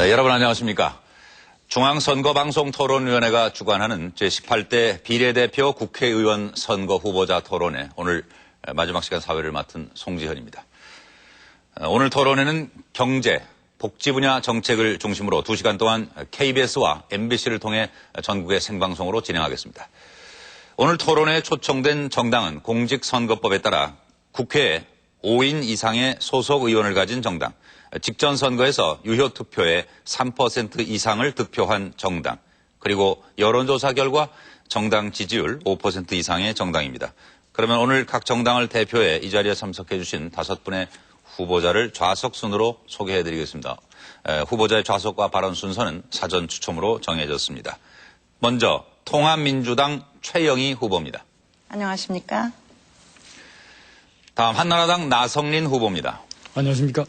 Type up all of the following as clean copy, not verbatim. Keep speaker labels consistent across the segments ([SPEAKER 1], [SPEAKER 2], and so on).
[SPEAKER 1] 네, 여러분 안녕하십니까. 중앙선거방송토론위원회가 주관하는 제18대 비례대표 국회의원 선거 후보자 토론회, 오늘 마지막 시간 사회를 맡은 송지현입니다. 오늘 토론회는 경제, 복지 분야 정책을 중심으로 2시간 동안 KBS와 MBC를 통해 전국의 생방송으로 진행하겠습니다. 오늘 토론회에 초청된 정당은 공직선거법에 따라 국회에 5인 이상의 소속 의원을 가진 정당, 직전 선거에서 유효 투표의 3% 이상을 득표한 정당, 그리고 여론조사 결과 정당 지지율 5% 이상의 정당입니다. 그러면 오늘 각 정당을 대표해 이 자리에 참석해 주신 5분의 후보자를 좌석 순으로 소개해 드리겠습니다. 후보자의 좌석과 발언 순서는 사전 추첨으로 정해졌습니다. 먼저 통합민주당 최영희 후보입니다.
[SPEAKER 2] 안녕하십니까.
[SPEAKER 1] 다음 한나라당 나성린 후보입니다.
[SPEAKER 3] 안녕하십니까.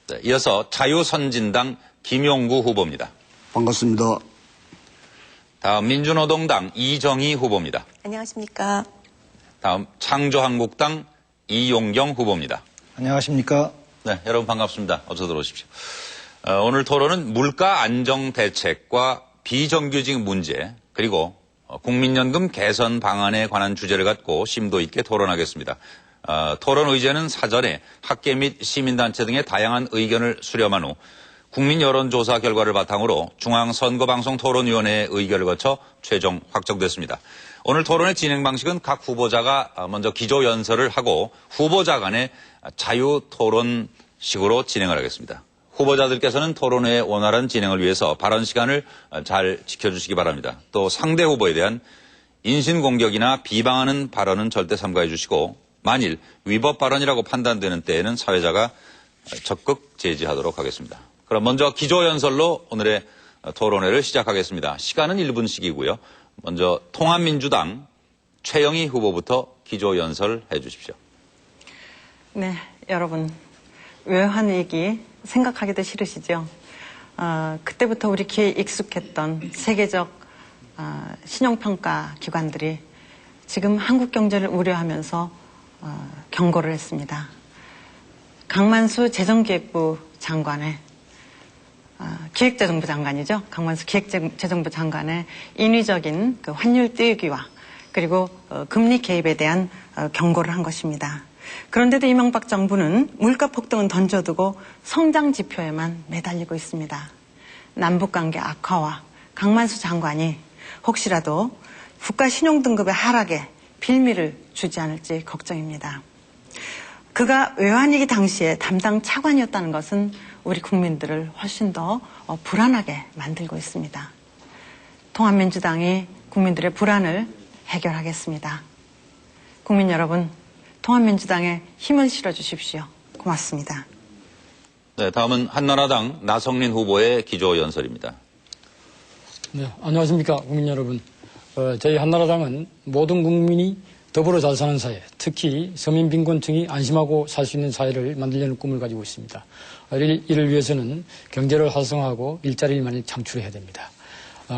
[SPEAKER 1] 네, 이어서 자유선진당 김용구 후보입니다.
[SPEAKER 4] 반갑습니다.
[SPEAKER 1] 다음 민주노동당 이정희 후보입니다.
[SPEAKER 2] 안녕하십니까.
[SPEAKER 1] 다음 창조한국당 이용경 후보입니다.
[SPEAKER 4] 안녕하십니까.
[SPEAKER 1] 네, 여러분 반갑습니다. 어서 들어오십시오. 오늘 토론은 물가 안정 대책과 비정규직 문제, 그리고 국민연금 개선 방안에 관한 주제를 갖고 심도 있게 토론하겠습니다. 토론 의제는 사전에 학계 및 시민단체 등의 다양한 의견을 수렴한 후 국민 여론조사 결과를 바탕으로 중앙선거방송토론위원회의 의결을 거쳐 최종 확정됐습니다. 오늘 토론의 진행 방식은 각 후보자가 먼저 기조연설을 하고 후보자 간의 자유토론식으로 진행을 하겠습니다. 후보자들께서는 토론회의 원활한 진행을 위해서 발언 시간을 잘 지켜주시기 바랍니다. 또 상대 후보에 대한 인신공격이나 비방하는 발언은 절대 삼가해 주시고, 만일 위법 발언이라고 판단되는 때에는 사회자가 적극 제지하도록 하겠습니다. 그럼 먼저 기조연설로 오늘의 토론회를 시작하겠습니다. 시간은 1분씩이고요. 먼저 통합민주당 최영희 후보부터 기조연설 해주십시오.
[SPEAKER 2] 네, 여러분 외환 위기 생각하기도 싫으시죠? 그때부터 우리 귀에 익숙했던 세계적 신용평가 기관들이 지금 한국 경제를 우려하면서 경고를 했습니다. 강만수 재정기획부 장관의 기획재정부 장관이죠. 강만수 기획재정부 장관의 인위적인 그 환율 띄우기와 그리고 금리 개입에 대한 경고를 한 것입니다. 그런데도 이명박 정부는 물가 폭등은 던져두고 성장 지표에만 매달리고 있습니다. 남북관계 악화와 강만수 장관이 혹시라도 국가 신용등급의 하락에 빌미를 주지 않을지 걱정입니다. 그가 외환위기 당시에 담당 차관이었다는 것은 우리 국민들을 훨씬 더 불안하게 만들고 있습니다. 통합민주당이 국민들의 불안을 해결하겠습니다. 국민 여러분, 통합민주당에 힘을 실어주십시오. 고맙습니다.
[SPEAKER 1] 네, 다음은 한나라당 나성린 후보의 기조연설입니다.
[SPEAKER 3] 네, 안녕하십니까. 국민 여러분. 저희 한나라당은 모든 국민이 더불어 잘 사는 사회, 특히 서민 빈곤층이 안심하고 살 수 있는 사회를 만들려는 꿈을 가지고 있습니다. 이를 위해서는 경제를 활성화하고 일자리를 많이 창출해야 됩니다.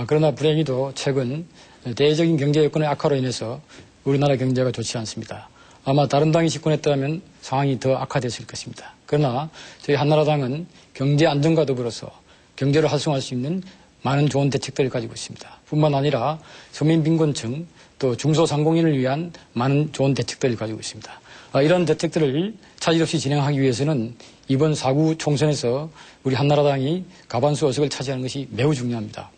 [SPEAKER 3] 그러나 불행히도 최근 대외적인 경제 여건의 악화로 인해서 우리나라 경제가 좋지 않습니다. 아마 다른 당이 집권했다면 상황이 더 악화됐을 것입니다. 그러나 저희 한나라당은 경제 안정과 더불어서 경제를 활성화할 수 있는 많은 좋은 대책들을 가지고 있습니다. 뿐만 아니라 서민 빈곤층 또 중소상공인을 위한 많은 좋은 대책들을 가지고 있습니다. 이런 대책들을 차질 없이 진행하기 위해서는 이번 4구 총선에서 우리 한나라당이 과반수 의석을 차지하는 것이 매우 중요합니다.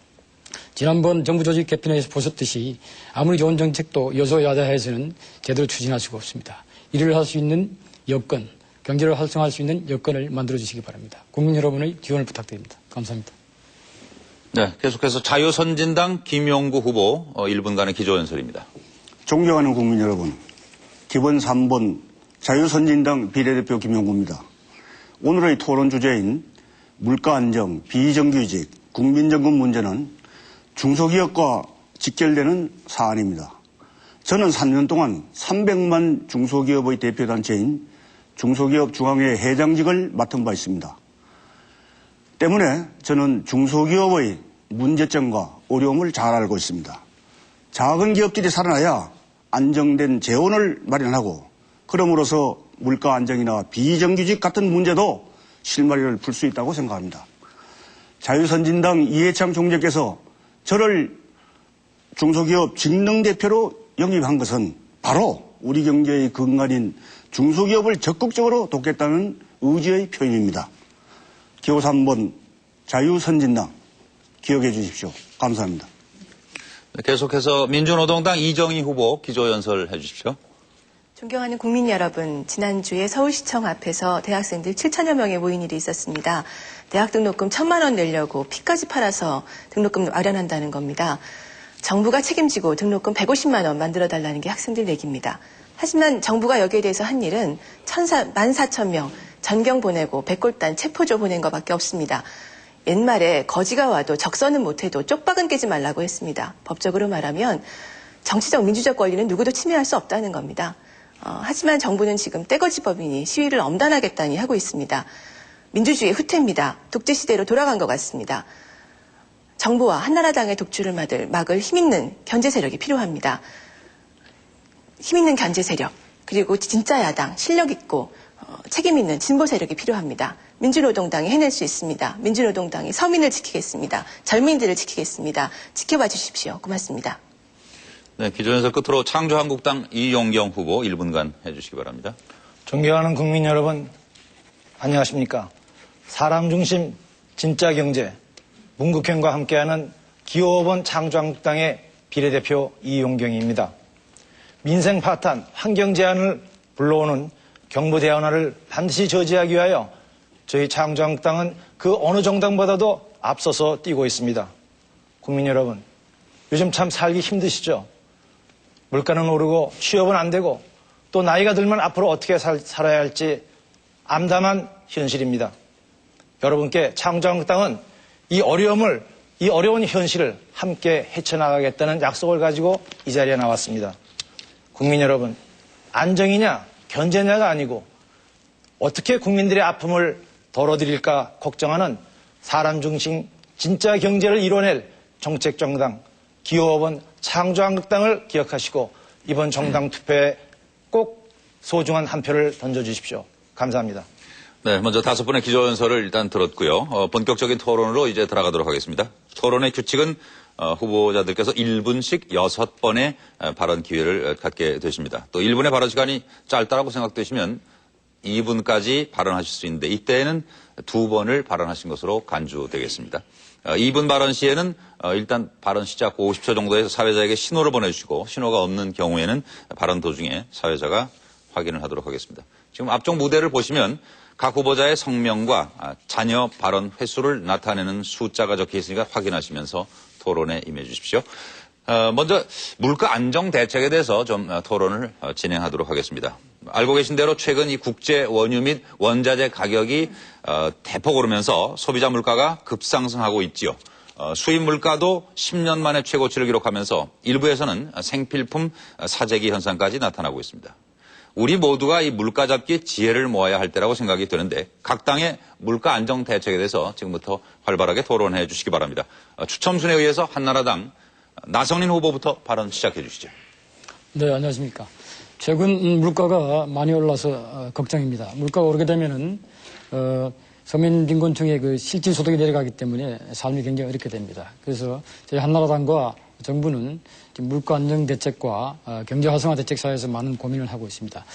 [SPEAKER 3] 지난번 정부 조직 개편에서 보셨듯이 아무리 좋은 정책도 여소야대해서는 제대로 추진할 수가 없습니다. 이를 할 수 있는 여건, 경제를 활성화할 수 있는 여건을 만들어주시기 바랍니다. 국민 여러분의 지원을 부탁드립니다. 감사합니다.
[SPEAKER 1] 네, 계속해서 자유선진당 김용구 후보 1분간의 기조연설입니다.
[SPEAKER 4] 존경하는 국민 여러분, 기본 3번 자유선진당 비례대표 김용구입니다. 오늘의 토론 주제인 물가 안정, 비정규직, 국민연금 문제는 중소기업과 직결되는 사안입니다. 저는 3년 동안 300만 중소기업의 대표단체인 중소기업 중앙회 회장직을 맡은 바 있습니다. 때문에 저는 중소기업의 문제점과 어려움을 잘 알고 있습니다. 작은 기업들이 살아나야 안정된 재원을 마련하고 그럼으로써 물가 안정이나 비정규직 같은 문제도 실마리를 풀 수 있다고 생각합니다. 자유선진당 이해창 총재께서 저를 중소기업 직능대표로 영입한 것은 바로 우리 경제의 근간인 중소기업을 적극적으로 돕겠다는 의지의 표현입니다. 기호 3번 자유선진당 기억해 주십시오. 감사합니다.
[SPEAKER 1] 계속해서 민주노동당 이정희 후보 기조연설해 주십시오.
[SPEAKER 5] 존경하는 국민 여러분, 지난주에 서울시청 앞에서 대학생들 7천여 명이 모인 일이 있었습니다. 대학 등록금 1,000만 원 내려고 피까지 팔아서 등록금 마련한다는 겁니다. 정부가 책임지고 등록금 150만 원 만들어달라는 게 학생들 얘기입니다. 하지만 정부가 여기에 대해서 한 일은 14,000명 전경 보내고 백골단 체포조 보낸 것밖에 없습니다. 옛말에 거지가 와도 적선은 못해도 쪽박은 깨지 말라고 했습니다. 법적으로 말하면 정치적 민주적 권리는 누구도 침해할 수 없다는 겁니다. 하지만 정부는 지금 떼거지법이니 시위를 엄단하겠다니 하고 있습니다. 민주주의의 후퇴입니다. 독재시대로 돌아간 것 같습니다. 정부와 한나라당의 독주를 막을 힘있는 견제 세력이 필요합니다. 힘있는 견제 세력, 그리고 진짜 야당, 실력 있고 책임 있는 진보 세력이 필요합니다. 민주노동당이 해낼 수 있습니다. 민주노동당이 서민을 지키겠습니다. 젊은이들을 지키겠습니다. 지켜봐 주십시오. 고맙습니다.
[SPEAKER 1] 네, 기조연설 끝으로 창조한국당 이용경 후보 1분간 해주시기 바랍니다.
[SPEAKER 6] 존경하는 국민 여러분, 안녕하십니까. 사람 중심 진짜 경제, 문국현과 함께하는 기호 5번 창조한국당의 비례대표 이용경입니다. 민생 파탄, 환경 제한을 불러오는 경부대원화를 반드시 저지하기 위하여 저희 창조한국당은 그 어느 정당보다도 앞서서 뛰고 있습니다. 국민 여러분, 요즘 참 살기 힘드시죠? 물가는 오르고 취업은 안 되고 또 나이가 들면 앞으로 어떻게 살아야 할지 암담한 현실입니다. 여러분께 창조한국당은 이 어려운 현실을 함께 헤쳐나가겠다는 약속을 가지고 이 자리에 나왔습니다. 국민 여러분, 안정이냐 견제냐가 아니고 어떻게 국민들의 아픔을 덜어드릴까 걱정하는 사람 중심 진짜 경제를 이뤄낼 정책 정당 기호 5번 창조한국당을 기억하시고 이번 정당 투표에 꼭 소중한 한 표를 던져주십시오. 감사합니다.
[SPEAKER 1] 네, 먼저 5분의 기조연설을 일단 들었고요. 본격적인 토론으로 이제 들어가도록 하겠습니다. 토론의 규칙은 후보자들께서 1분씩 6번의 발언 기회를 갖게 되십니다. 또 1분의 발언 시간이 짧다라고 생각되시면 2분까지 발언하실 수 있는데 이때에는 2번을 발언하신 것으로 간주되겠습니다. 2분 발언 시에는 일단 발언 시작 50초 정도에서 사회자에게 신호를 보내주시고 신호가 없는 경우에는 발언 도중에 사회자가 확인을 하도록 하겠습니다. 지금 앞쪽 무대를 보시면 각 후보자의 성명과 자녀 발언 횟수를 나타내는 숫자가 적혀 있으니까 확인하시면서 토론에 임해 주십시오. 먼저 물가 안정 대책에 대해서 좀 토론을 진행하도록 하겠습니다. 알고 계신 대로 최근 이 국제 원유 및 원자재 가격이 대폭 오르면서 소비자 물가가 급상승하고 있지요. 수입 물가도 10년 만에 최고치를 기록하면서 일부에서는 생필품 사재기 현상까지 나타나고 있습니다. 우리 모두가 이 물가 잡기 지혜를 모아야 할 때라고 생각이 드는데 각 당의 물가 안정 대책에 대해서 지금부터 활발하게 토론해 주시기 바랍니다. 추첨순에 의해서 한나라당 나성린 후보부터 발언 시작해 주시죠.
[SPEAKER 3] 네, 안녕하십니까. 최근 물가가 많이 올라서 걱정입니다. 물가가 오르게 되면은 서민 빈곤층의 그 실질 소득이 내려가기 때문에 삶이 굉장히 어렵게 됩니다. 그래서 저희 한나라당과 정부는 물가 안정 대책과 경제 활성화 대책 사이에서 많은 고민을 하고 있습니다.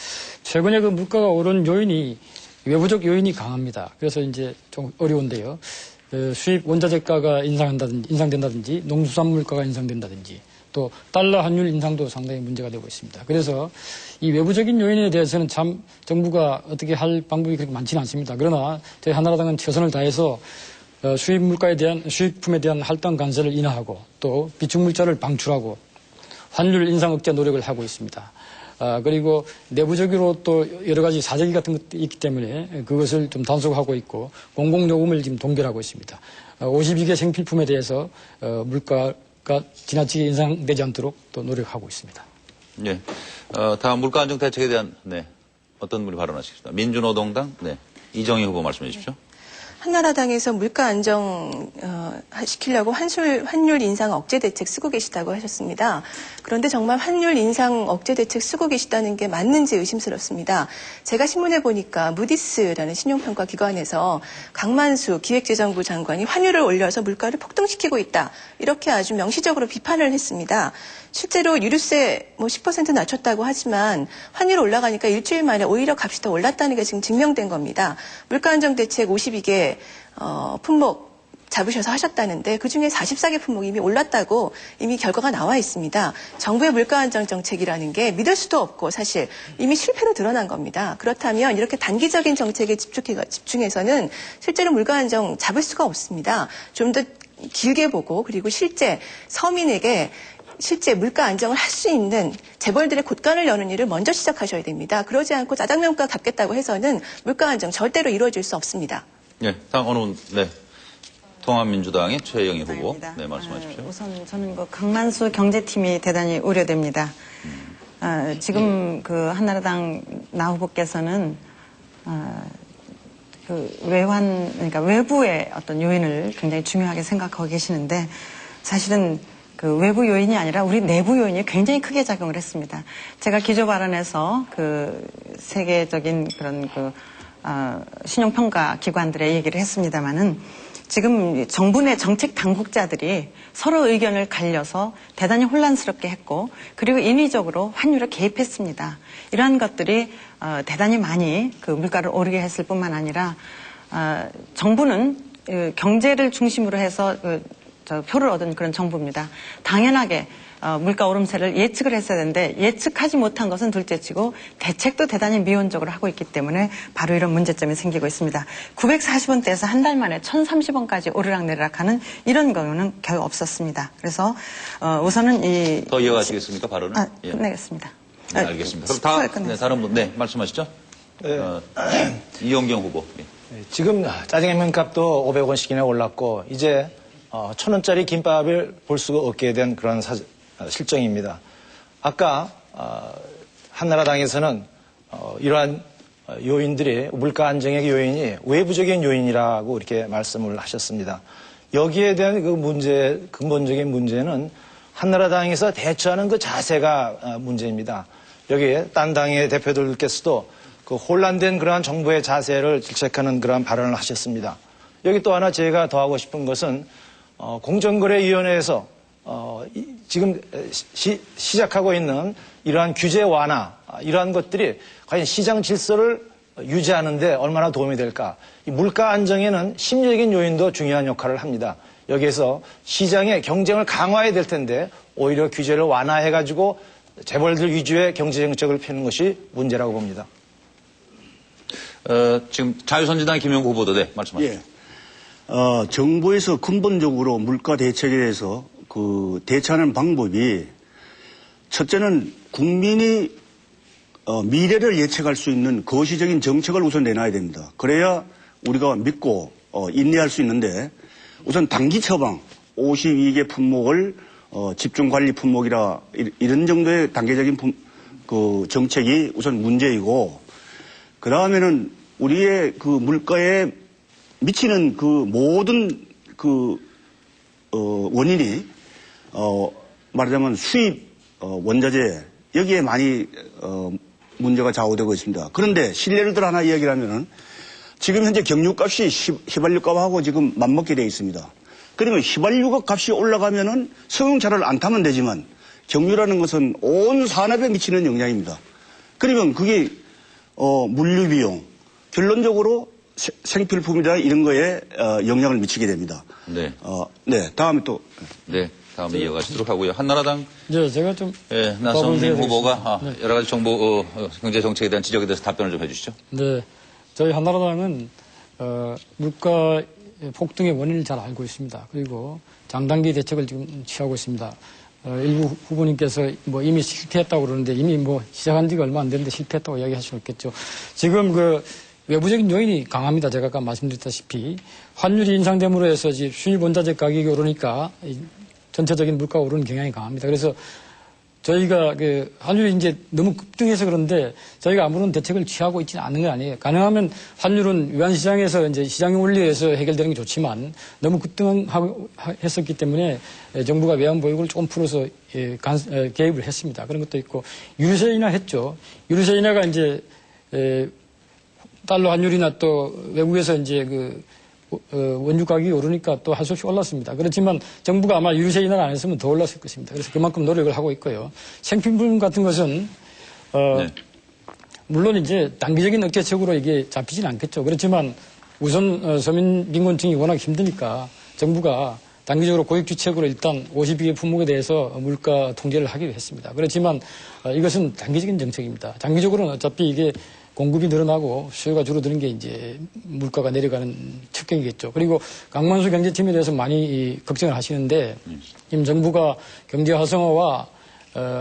[SPEAKER 3] 최근에 그 물가가 오른 요인이 외부적 요인이 강합니다. 그래서 이제 좀 어려운데요. 수입 원자재가가 인상된다든지 농수산 물가가 인상된다든지 또 달러 환율 인상도 상당히 문제가 되고 있습니다. 그래서 이 외부적인 요인에 대해서는 참 정부가 어떻게 할 방법이 그렇게 많지는 않습니다. 그러나 저희 한나라당은 최선을 다해서 수입품에 대한 할당 관세를 인하하고 또 비축물자를 방출하고 환율 인상 억제 노력을 하고 있습니다. 그리고 내부적으로 또 여러 가지 사재기 같은 것도 있기 때문에 그것을 좀 단속하고 있고 공공요금을 지금 동결하고 있습니다. 52개 생필품에 대해서 물가가 지나치게 인상되지 않도록 또 노력하고 있습니다.
[SPEAKER 1] 네. 다음 물가 안정 대책에 대한 어떤 분이 발언하시겠습니다. 민주노동당 이정희 후보 말씀해 주십시오.
[SPEAKER 5] 한나라당에서 물가 안정 시키려고 환율 인상 억제 대책 쓰고 계시다고 하셨습니다. 그런데 정말 환율 인상 억제 대책 쓰고 계시다는 게 맞는지 의심스럽습니다. 제가 신문에 보니까 무디스라는 신용평가 기관에서 강만수 기획재정부 장관이 환율을 올려서 물가를 폭등시키고 있다. 이렇게 아주 명시적으로 비판을 했습니다. 실제로 유류세 10% 낮췄다고 하지만 환율 올라가니까 일주일 만에 오히려 값이 더 올랐다는 게 지금 증명된 겁니다. 물가 안정 대책 52개 품목 잡으셔서 하셨다는데 그중에 44개 품목이 이미 올랐다고 이미 결과가 나와 있습니다. 정부의 물가 안정 정책이라는 게 믿을 수도 없고 사실 이미 실패로 드러난 겁니다. 그렇다면 이렇게 단기적인 정책에 집중해서는 실제로 물가 안정 잡을 수가 없습니다. 좀 더 길게 보고 그리고 실제 서민에게 실제 물가 안정을 할 수 있는 재벌들의 곳간을 여는 일을 먼저 시작하셔야 됩니다. 그러지 않고 짜장면가 갚겠다고 해서는 물가 안정 절대로 이루어질 수 없습니다.
[SPEAKER 1] 네, 다음 통합민주당의 최영희 후보. 네, 말씀하십시오.
[SPEAKER 2] 우선 저는 강만수 경제팀이 대단히 우려됩니다. 지금 한나라당 나 후보께서는 그러니까 외부의 어떤 요인을 굉장히 중요하게 생각하고 계시는데 사실은 외부 요인이 아니라 우리 내부 요인이 굉장히 크게 작용을 했습니다. 제가 기조 발언에서 세계적인 그런 신용평가 기관들의 얘기를 했습니다마는 지금 정부 내 정책 당국자들이 서로 의견을 갈려서 대단히 혼란스럽게 했고 그리고 인위적으로 환율에 개입했습니다. 이러한 것들이 대단히 많이 물가를 오르게 했을 뿐만 아니라 정부는 경제를 중심으로 해서 표를 얻은 그런 정부입니다. 당연하게 물가 오름세를 예측을 했어야 되는데 예측하지 못한 것은 둘째치고 대책도 대단히 미온적으로 하고 있기 때문에 바로 이런 문제점이 생기고 있습니다. 940원대에서 한 달 만에 1030원까지 오르락내리락하는 이런 경우는 겨우 없었습니다. 그래서 우선은
[SPEAKER 1] 더 이어가시겠습니까, 발언을?
[SPEAKER 2] 끝내겠습니다.
[SPEAKER 1] 네, 알겠습니다. 그럼 다른 분, 네, 말씀하시죠. 이용경 후보. 예.
[SPEAKER 6] 지금 짜장면 값도 500원씩이나 올랐고 이제 1,000원짜리 김밥을 볼 수가 없게 된 그런 실정입니다. 아까 한나라당에서는 이러한 요인들이 물가 안정의 요인이 외부적인 요인이라고 이렇게 말씀을 하셨습니다. 여기에 대한 근본적인 문제는 한나라당에서 대처하는 그 자세가 문제입니다. 여기에 딴 당의 대표들께서도 혼란된 그러한 정부의 자세를 질책하는 그러한 발언을 하셨습니다. 여기 또 하나 제가 더하고 싶은 것은 공정거래위원회에서 지금 시작하고 있는 이러한 규제 완화, 이러한 것들이 과연 시장 질서를 유지하는데 얼마나 도움이 될까. 이 물가 안정에는 심리적인 요인도 중요한 역할을 합니다. 여기에서 시장의 경쟁을 강화해야 될 텐데 오히려 규제를 완화해가지고 재벌들 위주의 경제정책을 펴는 것이 문제라고 봅니다.
[SPEAKER 1] 지금 자유선진당 김용구 후보도 네, 말씀하시죠.
[SPEAKER 4] 예. 정부에서 근본적으로 물가 대책에 대해서 대처하는 방법이 첫째는 국민이 미래를 예측할 수 있는 거시적인 정책을 우선 내놔야 됩니다. 그래야 우리가 믿고 인내할 수 있는데 우선 단기 처방 52개 품목을 집중관리 품목이라 이런 정도의 단계적인 정책이 우선 문제이고 그 다음에는 우리의 물가에 미치는 모든 원인이 말하자면 수입 원자재 여기에 많이 문제가 좌우되고 있습니다. 그런데 실례를 들어 하나 이야기를 하면은 지금 현재 경유값이 휘발유값하고 지금 맞먹게 되어 있습니다. 그러면 휘발유 값이 올라가면은 승용차를 안 타면 되지만 경유라는 것은 온 산업에 미치는 영향입니다. 그러면 그게 물류 비용 결론적으로 생필품이나 이런 거에 영향을 미치게 됩니다.
[SPEAKER 1] 네.
[SPEAKER 4] 네. 다음에 또.
[SPEAKER 1] 네. 다음에 이어가시도록 하고요. 한나라당.
[SPEAKER 3] 네, 제가 좀.
[SPEAKER 1] 예, 나성민 후보가 여러 가지 정부 경제 정책에 대한 지적에 대해서 답변을 좀 해주시죠.
[SPEAKER 3] 네. 저희 한나라당은 물가 폭등의 원인을 잘 알고 있습니다. 그리고 장단기 대책을 지금 취하고 있습니다. 일부 후보님께서 이미 실패했다고 그러는데 이미 시작한 지가 얼마 안 됐는데 실패했다고 이야기할 수 있겠죠. 지금 외부적인 요인이 강합니다. 제가 아까 말씀드렸다시피 환율이 인상됨으로 해서 수입 원자재 가격이 오르니까 전체적인 물가가 오르는 경향이 강합니다. 그래서 저희가 그 환율이 이제 너무 급등해서 그런데 저희가 아무런 대책을 취하고 있지는 않은 건 아니에요. 가능하면 환율은 위안시장에서 이제 시장의 원리에서 해결되는 게 좋지만 너무 급등했었기 때문에 정부가 외환보유고를 조금 풀어서 개입을 했습니다. 그런 것도 있고 유류세 인하했죠. 유류세 인하가 이제 달러 환율이나 또 외국에서 이제 원유 가격이 오르니까 또 할 수 없이 올랐습니다. 그렇지만 정부가 아마 유류세 인하를 안 했으면 더 올랐을 것입니다. 그래서 그만큼 노력을 하고 있고요. 생필품 같은 것은
[SPEAKER 1] 네.
[SPEAKER 3] 물론 이제 단기적인 억제책으로 이게 잡히진 않겠죠. 그렇지만 우선 서민 빈곤층이 워낙 힘드니까 정부가 단기적으로 고액주책으로 일단 52개 품목에 대해서 물가 통제를 하기로 했습니다. 그렇지만 이것은 단기적인 정책입니다. 장기적으로는 어차피 이게 공급이 늘어나고 수요가 줄어드는 게 이제 물가가 내려가는 측경이겠죠. 그리고 강만수 경제팀에 대해서 많이 걱정을 하시는데 지금 정부가 경제 활성화와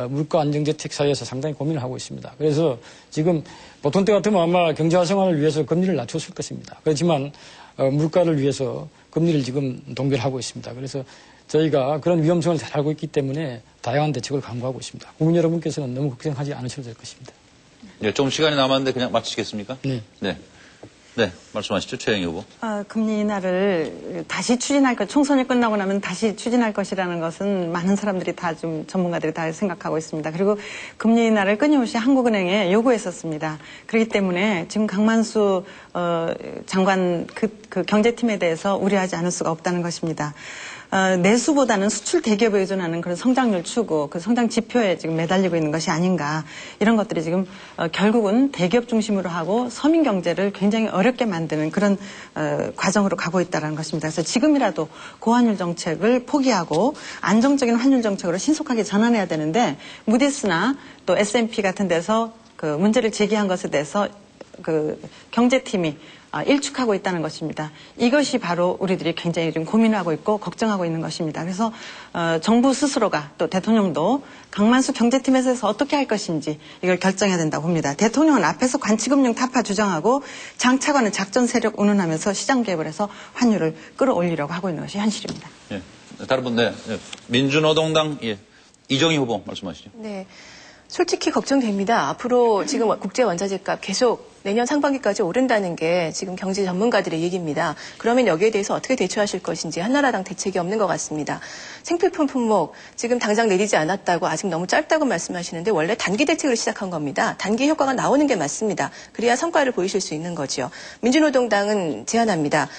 [SPEAKER 3] 물가 안정대책 사이에서 상당히 고민을 하고 있습니다. 그래서 지금 보통 때 같으면 아마 경제 활성화를 위해서 금리를 낮췄을 것입니다. 그렇지만 물가를 위해서 금리를 지금 동결하고 있습니다. 그래서 저희가 그런 위험성을 잘 알고 있기 때문에 다양한 대책을 강구하고 있습니다. 국민 여러분께서는 너무 걱정하지 않으셔도 될 것입니다.
[SPEAKER 1] 네, 좀 시간이 남았는데 그냥 마치시겠습니까?
[SPEAKER 3] 네.
[SPEAKER 1] 네, 말씀하시죠. 최영희 후보.
[SPEAKER 2] 금리 인하를 다시 추진할 것, 총선이 끝나고 나면 다시 추진할 것이라는 것은 많은 사람들이 다 좀 전문가들이 다 생각하고 있습니다. 그리고 금리 인하를 끊임없이 한국은행에 요구했었습니다. 그렇기 때문에 지금 강만수 장관 그 경제팀에 대해서 우려하지 않을 수가 없다는 것입니다. 내수보다는 수출 대기업에 의존하는 그런 성장률 추구, 그 성장 지표에 지금 매달리고 있는 것이 아닌가. 이런 것들이 지금 결국은 대기업 중심으로 하고 서민 경제를 굉장히 어렵게 만드는 그런 과정으로 가고 있다는 것입니다. 그래서 지금이라도 고환율 정책을 포기하고 안정적인 환율 정책으로 신속하게 전환해야 되는데 무디스나 또 S&P 같은 데서 그 문제를 제기한 것에 대해서 그 경제팀이 일축하고 있다는 것입니다. 이것이 바로 우리들이 굉장히 좀 고민하고 있고 걱정하고 있는 것입니다. 그래서 정부 스스로가 또 대통령도 강만수 경제팀에서 어떻게 할 것인지 이걸 결정해야 된다고 봅니다. 대통령은 앞에서 관치금융 타파 주장하고 장 차관은 작전 세력 운운하면서 시장 개입을 해서 환율을 끌어올리려고 하고 있는 것이 현실입니다.
[SPEAKER 1] 예. 다른 분, 네. 민주노동당, 이정희 후보 말씀하시죠.
[SPEAKER 5] 네. 솔직히 걱정됩니다. 앞으로 지금 국제 원자재값 계속 내년 상반기까지 오른다는 게 지금 경제 전문가들의 얘기입니다. 그러면 여기에 대해서 어떻게 대처하실 것인지 한나라당 대책이 없는 것 같습니다. 생필품 품목 지금 당장 내리지 않았다고 아직 너무 짧다고 말씀하시는데 원래 단기 대책을 시작한 겁니다. 단기 효과가 나오는 게 맞습니다. 그래야 성과를 보이실 수 있는 거죠. 민주노동당은 제안합니다.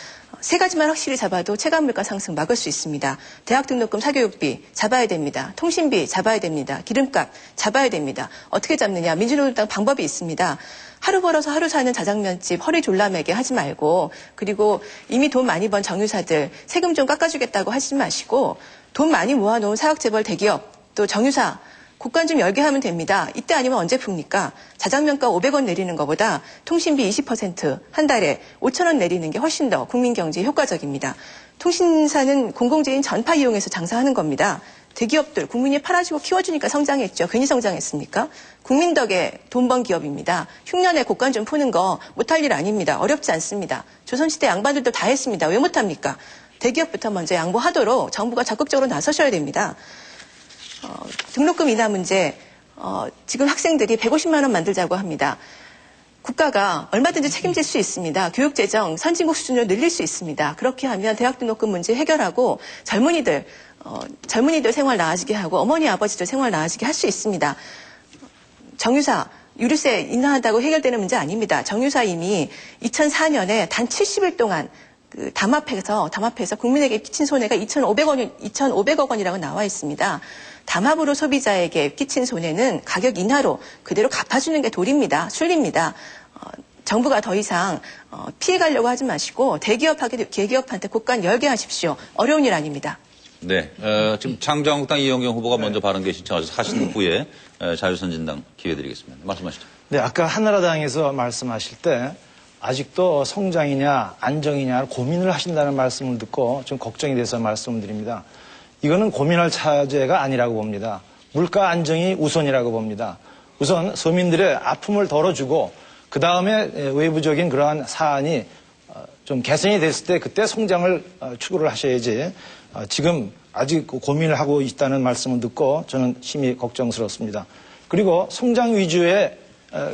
[SPEAKER 5] 세 가지만 확실히 잡아도 체감 물가 상승 막을 수 있습니다. 대학 등록금 사교육비 잡아야 됩니다. 통신비 잡아야 됩니다. 기름값 잡아야 됩니다. 어떻게 잡느냐? 민주노동당 방법이 있습니다. 하루 벌어서 하루 사는 자장면집 허리 졸라매게 하지 말고 그리고 이미 돈 많이 번 정유사들 세금 좀 깎아주겠다고 하지 마시고 돈 많이 모아놓은 사학재벌 대기업 또 정유사 국간 좀 열게 하면 됩니다. 이때 아니면 언제 풉니까? 자장면가 500원 내리는 것보다 통신비 20% 한 달에 5,000원 내리는 게 훨씬 더 국민 경제에 효과적입니다. 통신사는 공공재인 전파 이용해서 장사하는 겁니다. 대기업들 국민이 팔아주고 키워주니까 성장했죠. 괜히 성장했습니까? 국민 덕에 돈 번 기업입니다. 흉년에 곡간 좀 푸는 거 못할 일 아닙니다. 어렵지 않습니다. 조선시대 양반들도 다 했습니다. 왜 못합니까? 대기업부터 먼저 양보하도록 정부가 적극적으로 나서셔야 됩니다. 등록금 인하 문제 지금 학생들이 150만 원 만들자고 합니다. 국가가 얼마든지 책임질 수 있습니다. 교육재정 선진국 수준으로 늘릴 수 있습니다. 그렇게 하면 대학 등록금 문제 해결하고 젊은이들 생활 나아지게 하고 어머니 아버지들 생활 나아지게 할 수 있습니다. 정유사 유류세 인하한다고 해결되는 문제 아닙니다. 정유사 이미 2004년에 단 70일 동안 담합해서 국민에게 끼친 손해가 2,500억 원이라고 나와 있습니다. 담합으로 소비자에게 끼친 손해는 가격 인하로 그대로 갚아주는 게 도리입니다. 순리입니다. 정부가 더 이상 피해가려고 하지 마시고 대기업한테 국간 열게 하십시오. 어려운 일 아닙니다.
[SPEAKER 1] 네, 지금 창조한국당 이영경 후보가 먼저 발언 신청하셔서 하신 후에 자유선진당 기회 드리겠습니다. 말씀하시죠.
[SPEAKER 6] 네, 아까 한나라당에서 말씀하실 때 아직도 성장이냐 안정이냐 고민을 하신다는 말씀을 듣고 좀 걱정이 돼서 말씀을 드립니다. 이거는 고민할 차제가 아니라고 봅니다. 물가 안정이 우선이라고 봅니다. 우선 서민들의 아픔을 덜어주고 그 다음에 외부적인 그러한 사안이 좀 개선이 됐을 때 그때 성장을 추구를 하셔야지 지금 아직 고민을 하고 있다는 말씀을 듣고 저는 심히 걱정스럽습니다. 그리고 성장 위주의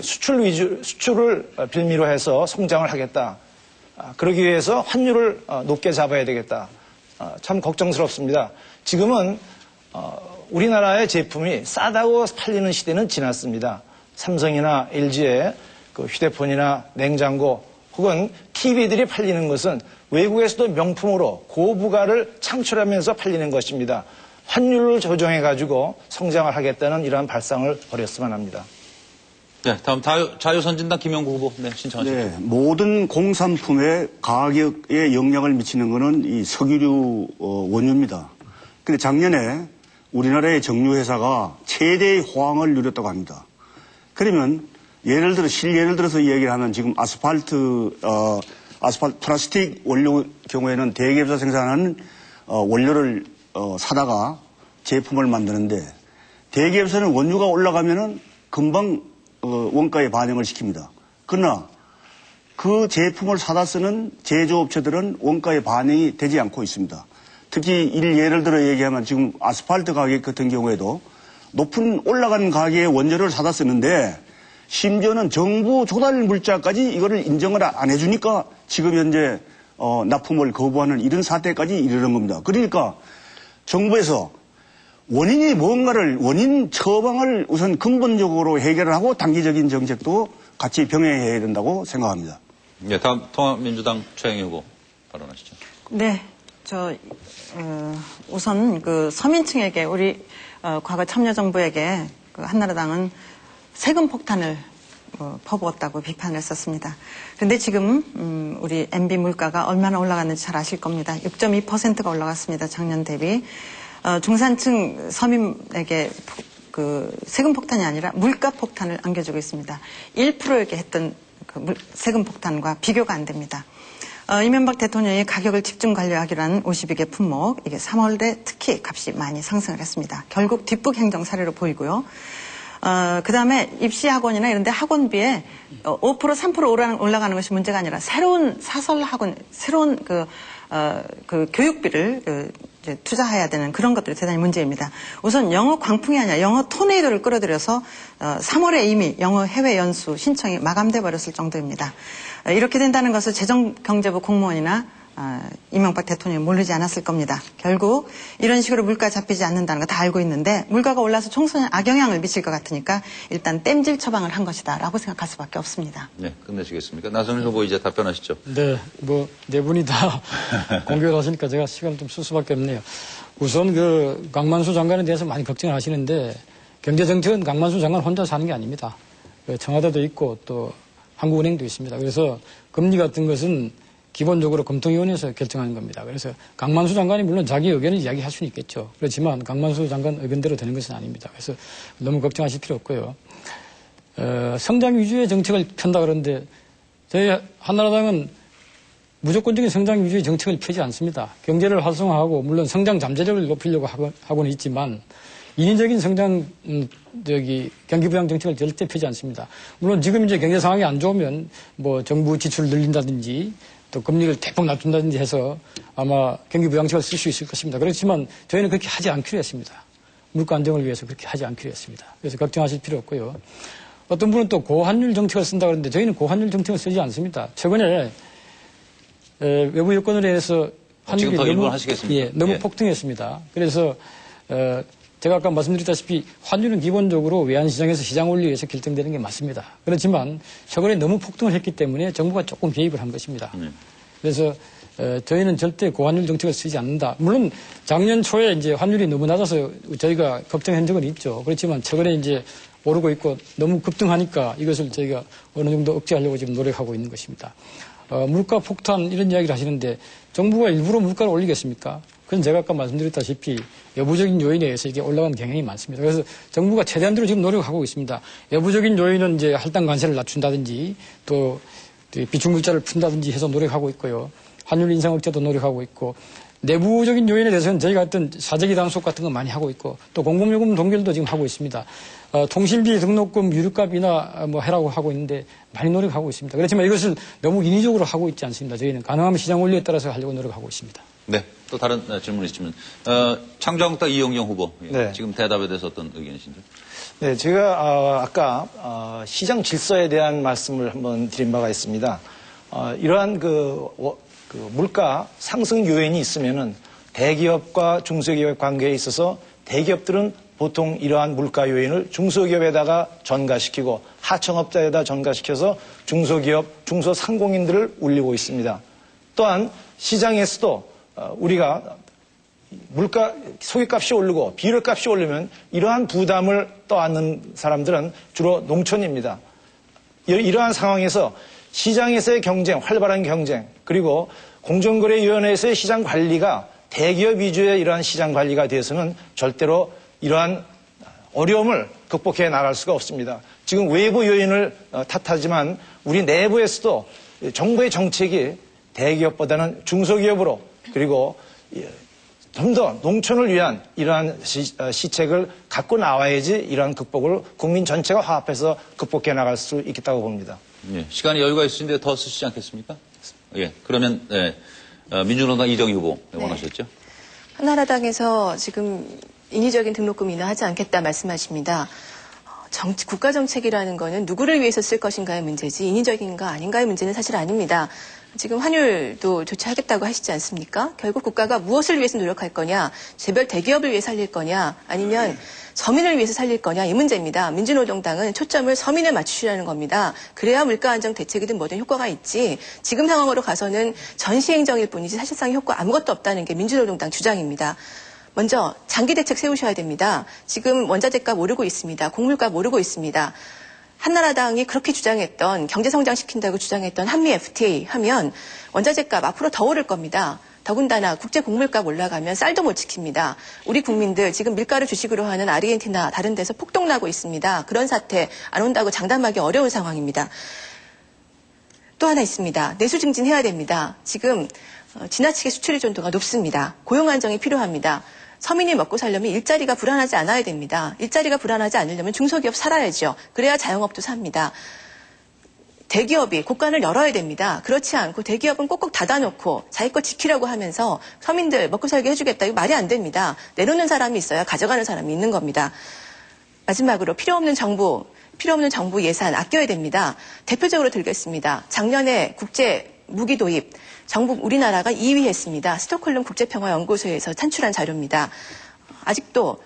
[SPEAKER 6] 수출을 빌미로 해서 성장을 하겠다. 그러기 위해서 환율을 높게 잡아야 되겠다. 참 걱정스럽습니다. 지금은 우리나라의 제품이 싸다고 팔리는 시대는 지났습니다. 삼성이나 LG의 그 휴대폰이나 냉장고 혹은 TV들이 팔리는 것은 외국에서도 명품으로 고부가를 창출하면서 팔리는 것입니다. 환율을 조정해가지고 성장을 하겠다는 이러한 발상을 버렸으면 합니다.
[SPEAKER 1] 네, 다음 자유선진당 김영구 후보 신청하시죠.
[SPEAKER 4] 네, 모든 공산품의 가격에 영향을 미치는 것은 이 석유류 원유입니다. 근데 작년에 우리나라의 정유회사가 최대의 호황을 누렸다고 합니다. 그러면 예를 들어서 이야기를 하면 지금 아스팔트 플라스틱 원료 경우에는 대기업에서 생산하는 원료를 사다가 제품을 만드는데 대기업에서는 원유가 올라가면은 금방 원가에 반영을 시킵니다. 그러나 그 제품을 사다 쓰는 제조업체들은 원가에 반영이 되지 않고 있습니다. 특히 예를 들어 얘기하면 지금 아스팔트 가격 같은 경우에도 높은 올라간 가격의 원료를 사다 쓰는데 심지어는 정부 조달 물자까지 이거를 인정을 안 해주니까 지금 현재 납품을 거부하는 이런 사태까지 이르는 겁니다. 그러니까 정부에서 원인이 뭔가를 원인 처방을 우선 근본적으로 해결을 하고 단기적인 정책도 같이 병행해야 된다고 생각합니다.
[SPEAKER 1] 네, 다음 통합민주당 최영희 후보 발언하시죠.
[SPEAKER 2] 네, 우선 그 서민층에게 우리 과거 참여정부에게 그 한나라당은 세금 폭탄을 퍼부었다고 비판을 했었습니다. 그런데 지금 우리 MB 물가가 얼마나 올라갔는지 잘 아실 겁니다. 6.2%가 올라갔습니다. 작년 대비. 중산층 서민에게 그 세금 폭탄이 아니라 물가 폭탄을 안겨주고 있습니다. 1%에게 했던 그 세금 폭탄과 비교가 안 됩니다. 이명박 대통령이 가격을 집중 관리하기로 한 52개 품목, 이게 3월에 특히 값이 많이 상승을 했습니다. 결국 뒷북 행정 사례로 보이고요. 그 다음에 입시학원이나 이런 데 학원비에 5% 3% 올라가는 것이 문제가 아니라 새로운 사설 학원, 새로운 그 교육비를 이제 투자해야 되는 그런 것들이 대단히 문제입니다. 우선 영어 광풍이 아니라 영어 토네이도를 끌어들여서 3월에 이미 영어 해외 연수 신청이 마감돼 버렸을 정도입니다. 이렇게 된다는 것을 재정경제부 공무원이나 이명박 대통령이 모르지 않았을 겁니다. 결국 이런 식으로 물가 잡히지 않는다는 거 다 알고 있는데 물가가 올라서 총선에 악영향을 미칠 것 같으니까 일단 땜질 처방을 한 것이다 라고 생각할 수밖에 없습니다.
[SPEAKER 1] 네, 끝내시겠습니까? 나선일 후보 이제 답변하시죠.
[SPEAKER 3] 네, 네 분이 다 공격을 하시니까 제가 시간을 좀 쓸 수밖에 없네요. 우선 그 강만수 장관에 대해서 많이 걱정을 하시는데 경제정책은 강만수 장관 혼자 사는 게 아닙니다. 청와대도 있고 또 한국은행도 있습니다. 그래서 금리 같은 것은 기본적으로 검토위원회에서 결정하는 겁니다. 그래서 강만수 장관이 물론 자기 의견을 이야기할 수는 있겠죠. 그렇지만 강만수 장관 의견대로 되는 것은 아닙니다. 그래서 너무 걱정하실 필요 없고요. 성장 위주의 정책을 편다 그러는데 저희 한나라당은 무조건적인 성장 위주의 정책을 펴지 않습니다. 경제를 활성화하고 물론 성장 잠재력을 높이려고 하고는 있지만 인위적인 성장 경기 부양 정책을 절대 펴지 않습니다. 물론 지금 이제 경제 상황이 안 좋으면 뭐 정부 지출을 늘린다든지 또 금리를 대폭 낮춘다든지 해서 아마 경기 부양책을 쓸 수 있을 것입니다. 그렇지만 저희는 그렇게 하지 않기로 했습니다. 물가 안정을 위해서 그렇게 하지 않기로 했습니다. 그래서 걱정하실 필요 없고요. 어떤 분은 또 고환율 정책을 쓴다고 그러는데 저희는 고환율 정책을 쓰지 않습니다. 최근에 외부 여건으로 해서 환율이 너무 폭등했습니다. 그래서 제가 아까 말씀드렸다시피 환율은 기본적으로 외환시장에서 시장 원리에 의해서 결정되는 게 맞습니다. 그렇지만 최근에 너무 폭등을 했기 때문에 정부가 조금 개입을 한 것입니다. 그래서 저희는 절대 고환율 정책을 쓰지 않는다. 물론 작년 초에 이제 환율이 너무 낮아서 저희가 걱정한 적은 있죠. 그렇지만 최근에 이제 오르고 있고 너무 급등하니까 이것을 저희가 어느 정도 억제하려고 지금 노력하고 있는 것입니다. 물가 폭탄 이런 이야기를 하시는데 정부가 일부러 물가를 올리겠습니까? 그건 제가 아까 말씀드렸다시피 여부적인 요인에 의해서 이게 올라가는 경향이 많습니다. 그래서 정부가 최대한대로 지금 노력하고 있습니다. 여부적인 요인은 이제 할당 관세를 낮춘다든지 또 비축물자를 푼다든지 해서 노력하고 있고요. 환율 인상 억제도 노력하고 있고 내부적인 요인에 대해서는 저희가 어떤 사재기 단속 같은 거 많이 하고 있고 또 공공요금 동결도 지금 하고 있습니다. 통신비 등록금 유류값이나 뭐 해라고 하고 있는데 많이 노력하고 있습니다. 그렇지만 이것을 너무 인위적으로 하고 있지 않습니다. 저희는 가능하면 시장 원리에 따라서 하려고 노력하고 있습니다.
[SPEAKER 1] 네. 또 다른 질문 있으면 창조한국당 이용경 후보
[SPEAKER 6] 네.
[SPEAKER 1] 지금 대답에 대해서 어떤 의견이신가요?
[SPEAKER 6] 네, 제가 아까 시장 질서에 대한 말씀을 한번 드린 바가 있습니다. 이러한 그 물가 상승 요인이 있으면은 대기업과 중소기업 관계에 있어서 대기업들은 보통 이러한 물가 요인을 중소기업에다가 전가시키고 하청업자에다 전가시켜서 중소기업, 중소상공인들을 울리고 있습니다. 또한 시장에서도 우리가 소비값이 오르고 비료값이 오르면 이러한 부담을 떠안는 사람들은 주로 농촌입니다. 이러한 상황에서 시장에서의 경쟁, 활발한 경쟁, 그리고 공정거래위원회에서의 시장 관리가 대기업 위주의 이러한 시장 관리가 되어서는 절대로 이러한 어려움을 극복해 나갈 수가 없습니다. 지금 외부 요인을 탓하지만 우리 내부에서도 정부의 정책이 대기업보다는 중소기업으로 그리고 좀 더 농촌을 위한 이러한 시책을 갖고 나와야지 이러한 극복을 국민 전체가 화합해서 극복해 나갈 수 있겠다고 봅니다.
[SPEAKER 1] 예, 시간이 여유가 있으신데 더 쓰시지 않겠습니까? 예, 그러면 민주노당 이정희 후보 원하셨죠?
[SPEAKER 5] 한나라당에서 지금 인위적인 등록금 인하하지 않겠다 말씀하십니다. 국가 정책이라는 거는 누구를 위해서 쓸 것인가의 문제지 인위적인가 아닌가의 문제는 사실 아닙니다. 지금 환율도 조치하겠다고 하시지 않습니까? 결국 국가가 무엇을 위해서 노력할 거냐, 개별 대기업을 위해 살릴 거냐, 아니면 서민을 위해서 살릴 거냐 이 문제입니다. 민주노동당은 초점을 서민에 맞추시라는 겁니다. 그래야 물가 안정 대책이든 뭐든 효과가 있지 지금 상황으로 가서는 전시행정일 뿐이지 사실상 효과 아무것도 없다는 게 민주노동당 주장입니다. 먼저 장기 대책 세우셔야 됩니다. 지금 원자재값 오르고 있습니다. 곡물값 오르고 있습니다. 한나라당이 그렇게 주장했던 경제성장시킨다고 주장했던 한미 FTA 하면 원자재값 앞으로 더 오를 겁니다. 더군다나 국제 곡물값 올라가면 쌀도 못 지킵니다. 우리 국민들 지금 밀가루 주식으로 하는 아르헨티나 다른 데서 폭동나고 있습니다. 그런 사태 안 온다고 장담하기 어려운 상황입니다. 또 하나 있습니다. 내수 증진해야 됩니다. 지금 지나치게 수출 의존도가 높습니다. 고용 안정이 필요합니다. 서민이 먹고 살려면 일자리가 불안하지 않아야 됩니다. 일자리가 불안하지 않으려면 중소기업 살아야죠. 그래야 자영업도 삽니다. 대기업이 곳간을 열어야 됩니다. 그렇지 않고 대기업은 꼭꼭 닫아놓고 자기 거 지키려고 하면서 서민들 먹고 살게 해주겠다. 이거 말이 안 됩니다. 내놓는 사람이 있어야 가져가는 사람이 있는 겁니다. 마지막으로 필요 없는 정부 예산 아껴야 됩니다. 대표적으로 들겠습니다. 작년에 국제 무기 도입 정부 우리나라가 2위 했습니다. 스톡홀름 국제평화연구소에서 산출한 자료입니다. 아직도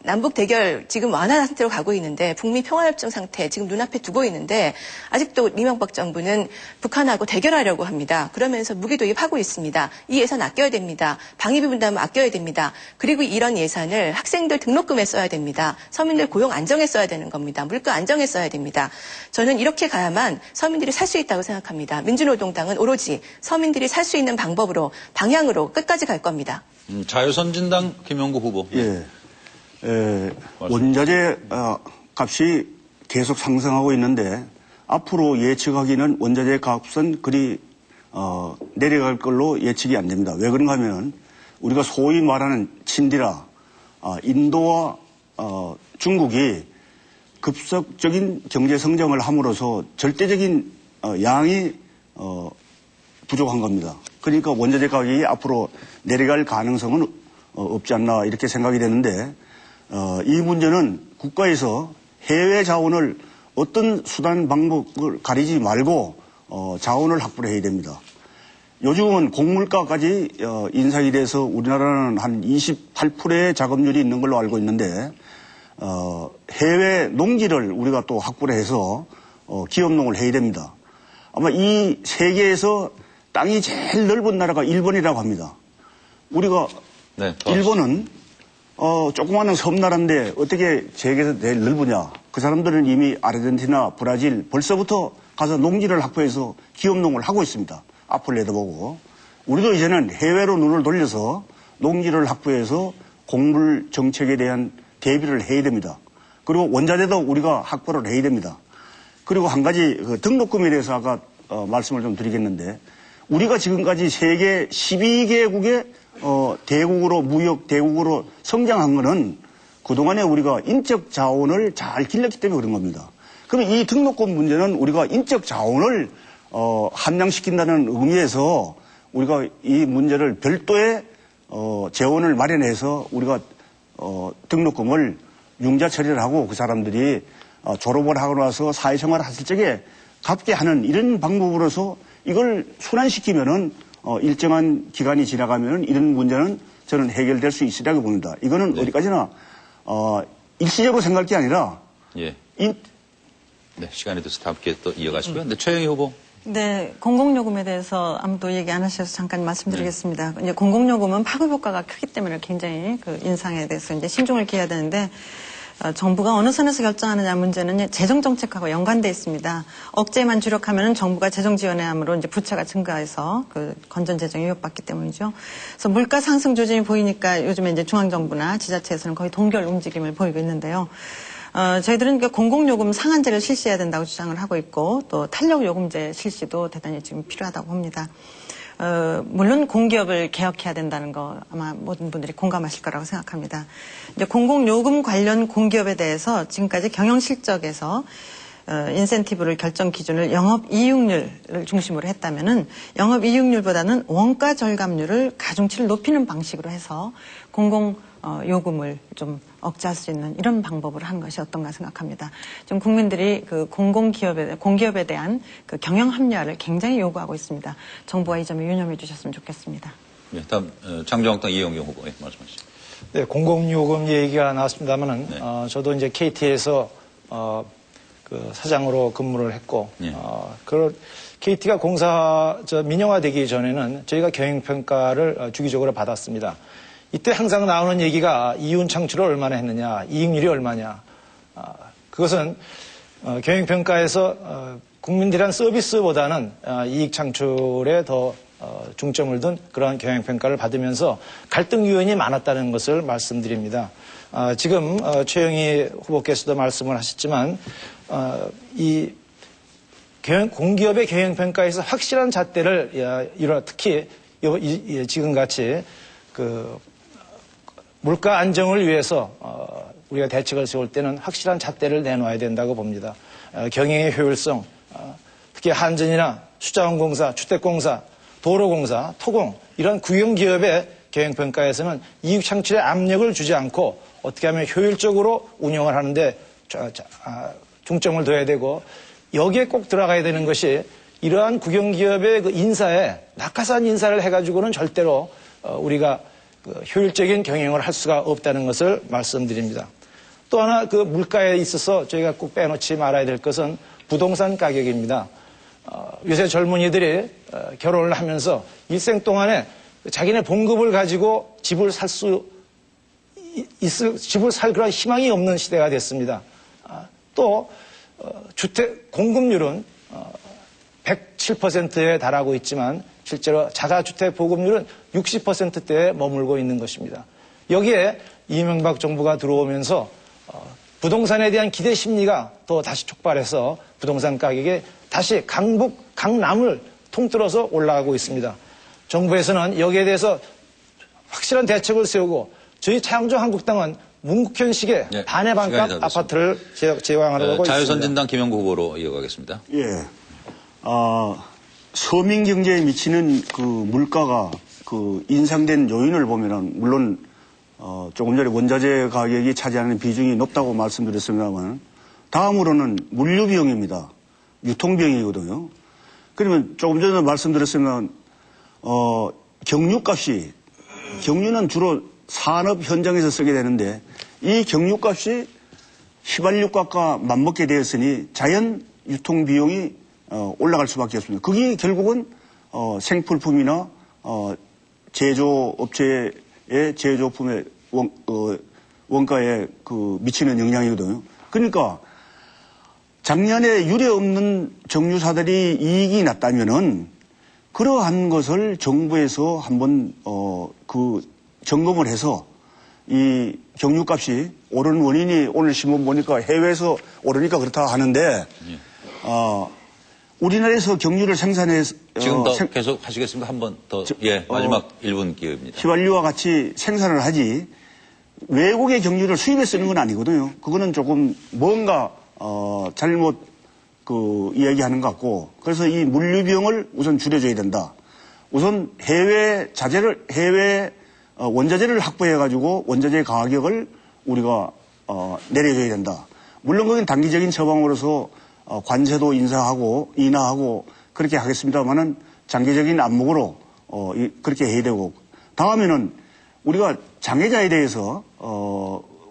[SPEAKER 5] 남북 대결 지금 완화 상태로 가고 있는데 북미 평화협정 상태 지금 눈앞에 두고 있는데 아직도 이명박 정부는 북한하고 대결하려고 합니다. 그러면서 무기 도입하고 있습니다. 이 예산 아껴야 됩니다. 방위비 분담을 아껴야 됩니다. 그리고 이런 예산을 학생들 등록금에 써야 됩니다. 서민들 고용 안정에 써야 되는 겁니다. 물가 안정에 써야 됩니다. 저는 이렇게 가야만 서민들이 살 수 있다고 생각합니다. 민주노동당은 오로지 서민들이 살 수 있는 방향으로 끝까지 갈 겁니다.
[SPEAKER 1] 자유선진당 김용구 후보.
[SPEAKER 4] 예. 원자재 값이 계속 상승하고 있는데 앞으로 예측하기는 원자재 값은 그리 내려갈 걸로 예측이 안 됩니다. 왜 그런가 하면 우리가 소위 말하는 친디라 인도와 중국이 급속적인 경제 성장을 함으로써 절대적인 양이 부족한 겁니다. 그러니까 원자재 가격이 앞으로 내려갈 가능성은 없지 않나 이렇게 생각이 되는데 이 문제는 국가에서 해외 자원을 어떤 수단 방법을 가리지 말고 자원을 확보를 해야 됩니다. 요즘은 곡물가까지 인상이 돼서 우리나라는 한 28%의 작업률이 있는 걸로 알고 있는데 해외 농지를 우리가 또 확보를 해서 기업농을 해야 됩니다. 아마 이 세계에서 땅이 제일 넓은 나라가 일본이라고 합니다. 우리가 일본은 조그마한 섬나라인데 어떻게 세계에서 제일 넓으냐. 그 사람들은 이미 아르헨티나, 브라질 벌써부터 가서 농지를 확보해서 기업농을 하고 있습니다. 앞을 내다보고. 우리도 이제는 해외로 눈을 돌려서 농지를 확보해서 곡물 정책에 대한 대비를 해야 됩니다. 그리고 원자재도 우리가 확보를 해야 됩니다. 그리고 한 가지 등록금에 대해서 아까 말씀을 좀 드리겠는데 우리가 지금까지 세계 12개국의 대국으로 무역 대국으로 성장한 것은 그동안에 우리가 인적 자원을 잘 길렀기 때문에 그런 겁니다. 그럼 이 등록금 문제는 우리가 인적 자원을 함양시킨다는 의미에서 우리가 이 문제를 별도의 재원을 마련해서 우리가 등록금을 융자 처리를 하고 그 사람들이 졸업을 하고 나서 사회생활을 했을 적에 갚게 하는 이런 방법으로서 이걸 순환시키면은 일정한 기간이 지나가면은 이런 문제는 저는 해결될 수 있으리라고 봅니다. 이거는 어디까지나 일시적으로 생각할 게 아니라
[SPEAKER 1] 예. 네, 시간이 돼서 함께 또 이어가시고요. 근데 최영희 후보.
[SPEAKER 2] 네, 공공요금에 대해서 아무도 얘기 안 하셔서 잠깐 말씀드리겠습니다. 이제 공공요금은 파급 효과가 크기 때문에 굉장히 그 인상에 대해서 이제 신중을 기해야 되는데 정부가 어느 선에서 결정하느냐 문제는 재정 정책하고 연관돼 있습니다. 억제만 주력하면은 정부가 재정 지원의 함으로 이제 부채가 증가해서 그 건전 재정이 위협받기 때문이죠. 그래서 물가 상승 조짐이 보이니까 요즘에 이제 중앙정부나 지자체에서는 거의 동결 움직임을 보이고 있는데요. 저희들은 그 공공요금 상한제를 실시해야 된다고 주장을 하고 있고 또 탄력요금제 실시도 대단히 지금 필요하다고 봅니다. 물론 공기업을 개혁해야 된다는 거 아마 모든 분들이 공감하실 거라고 생각합니다. 이제 공공요금 관련 공기업에 대해서 지금까지 경영실적에서 인센티브를 결정 기준을 영업이익률을 중심으로 했다면은 영업이익률보다는 원가 절감률을 가중치를 높이는 방식으로 해서 요금을 좀 억제할 수 있는 이런 방법을 하는 것이 어떤가 생각합니다. 좀 국민들이 그 공기업에 대한 그 경영 합리화를 굉장히 요구하고 있습니다. 정부가 이 점에 유념해 주셨으면 좋겠습니다.
[SPEAKER 1] 네, 다음 장정학당 이영경 후보 말씀하시죠.
[SPEAKER 6] 네, 공공요금 얘기가 나왔습니다만은
[SPEAKER 1] 네.
[SPEAKER 6] 저도 이제 KT에서 그 사장으로 근무를 했고
[SPEAKER 1] 예.
[SPEAKER 6] KT가 민영화되기 전에는 저희가 경영평가를 주기적으로 받았습니다. 이때 항상 나오는 얘기가 이윤 창출을 얼마나 했느냐, 이익률이 얼마냐. 그것은 경영평가에서 국민들한 서비스보다는 이익 창출에 더 중점을 둔 그러한 경영평가를 받으면서 갈등 요인이 많았다는 것을 말씀드립니다. 지금 최영희 후보께서도 말씀을 하셨지만 이 공기업의 경영평가에서 확실한 잣대를 특히 지금같이 그 물가 안정을 위해서 우리가 대책을 세울 때는 확실한 잣대를 내놓아야 된다고 봅니다. 경영의 효율성, 특히 한전이나 수자원공사, 주택공사, 도로공사, 토공 이런 국영기업의 경영평가에서는 이익 창출에 압력을 주지 않고 어떻게 하면 효율적으로 운영을 하는데 중점을 둬야 되고 여기에 꼭 들어가야 되는 것이 이러한 국영기업의 그 인사에 낙하산 인사를 해가지고는 절대로 우리가 효율적인 경영을 할 수가 없다는 것을 말씀드립니다. 또 하나 그 물가에 있어서 저희가 꼭 빼놓지 말아야 될 것은 부동산 가격입니다. 요새 젊은이들이 결혼을 하면서 일생 동안에 자기네 봉급을 가지고 집을 살 그런 희망이 없는 시대가 됐습니다. 또 주택 공급률은 107%에 달하고 있지만 실제로 자가주택 보급률은 60%대에 머물고 있는 것입니다. 여기에 이명박 정부가 들어오면서 부동산에 대한 기대 심리가 또 다시 촉발해서 부동산 가격이 다시 강남을 통틀어서 올라가고 있습니다. 정부에서는 여기에 대해서 확실한 대책을 세우고 저희 차영정한국당은 문국현식의
[SPEAKER 1] 네,
[SPEAKER 6] 반의 반값 아파트를 제왕하려고 있습니다.
[SPEAKER 1] 자유선진당 김영구 후보로 이어가겠습니다.
[SPEAKER 4] 예. 서민 경제에 미치는 그 물가가 그 인상된 요인을 보면은 물론 조금 전에 원자재 가격이 차지하는 비중이 높다고 말씀드렸습니다만 다음으로는 물류 비용입니다. 유통 비용이거든요. 그러면 조금 전에 말씀드렸으면 경유는 주로 산업 현장에서 쓰게 되는데 이 경유값이 휘발유값과 맞먹게 되었으니 자연 유통 비용이 올라갈 수밖에 없습니다. 그게 결국은 생필품이나 제조업체의 제조품의 원가에 그 미치는 영향이거든요. 그러니까 작년에 유례 없는 정유사들이 이익이 났다면은 그러한 것을 정부에서 한번 그 점검을 해서 이 경유값이 오른 원인이 오늘 신문 보니까 해외에서 오르니까 그렇다 하는데 우리나라에서 경유를 생산해서
[SPEAKER 1] 지금 더 계속 하시겠습니다. 한 번 더. 마지막 1분 기회입니다.
[SPEAKER 4] 휘발유와 같이 생산을 하지 외국의 경유를 수입해 쓰는 건 아니거든요. 그거는 조금 뭔가 잘못 그 이야기하는 것 같고 그래서 이 물류 비용을 우선 줄여줘야 된다. 우선 해외 원자재를 확보해가지고 원자재 가격을 우리가 내려줘야 된다. 물론 그건 단기적인 처방으로서 관세도 인하하고 그렇게 하겠습니다만은 장기적인 안목으로 그렇게 해야 되고, 다음에는 우리가 장애자에 대해서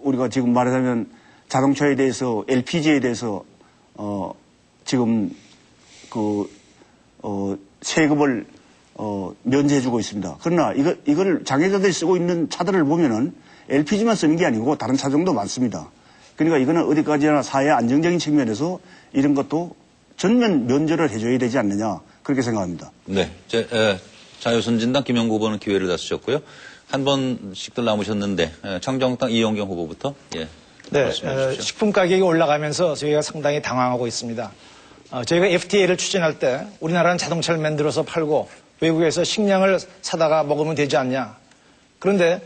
[SPEAKER 4] 우리가 지금 말하자면 자동차에 대해서 LPG에 대해서 지금 세금을 면제해주고 있습니다. 그러나 이걸 장애자들이 쓰고 있는 차들을 보면은 LPG만 쓰는 게 아니고 다른 차종도 많습니다. 그러니까 이거는 어디까지나 사회 안정적인 측면에서 이런 것도 전면 면제를 해줘야 되지 않느냐, 그렇게 생각합니다.
[SPEAKER 1] 네. 자유선진당 김영구 후보는 기회를 다 쓰셨고요. 한 번씩들 남으셨는데, 창정당 이용경 후보부터, 예.
[SPEAKER 6] 네,
[SPEAKER 1] 말씀해 주십시오.
[SPEAKER 6] 식품 가격이 올라가면서 저희가 상당히 당황하고 있습니다. 저희가 FTA를 추진할 때 우리나라는 자동차를 만들어서 팔고 외국에서 식량을 사다가 먹으면 되지 않냐. 그런데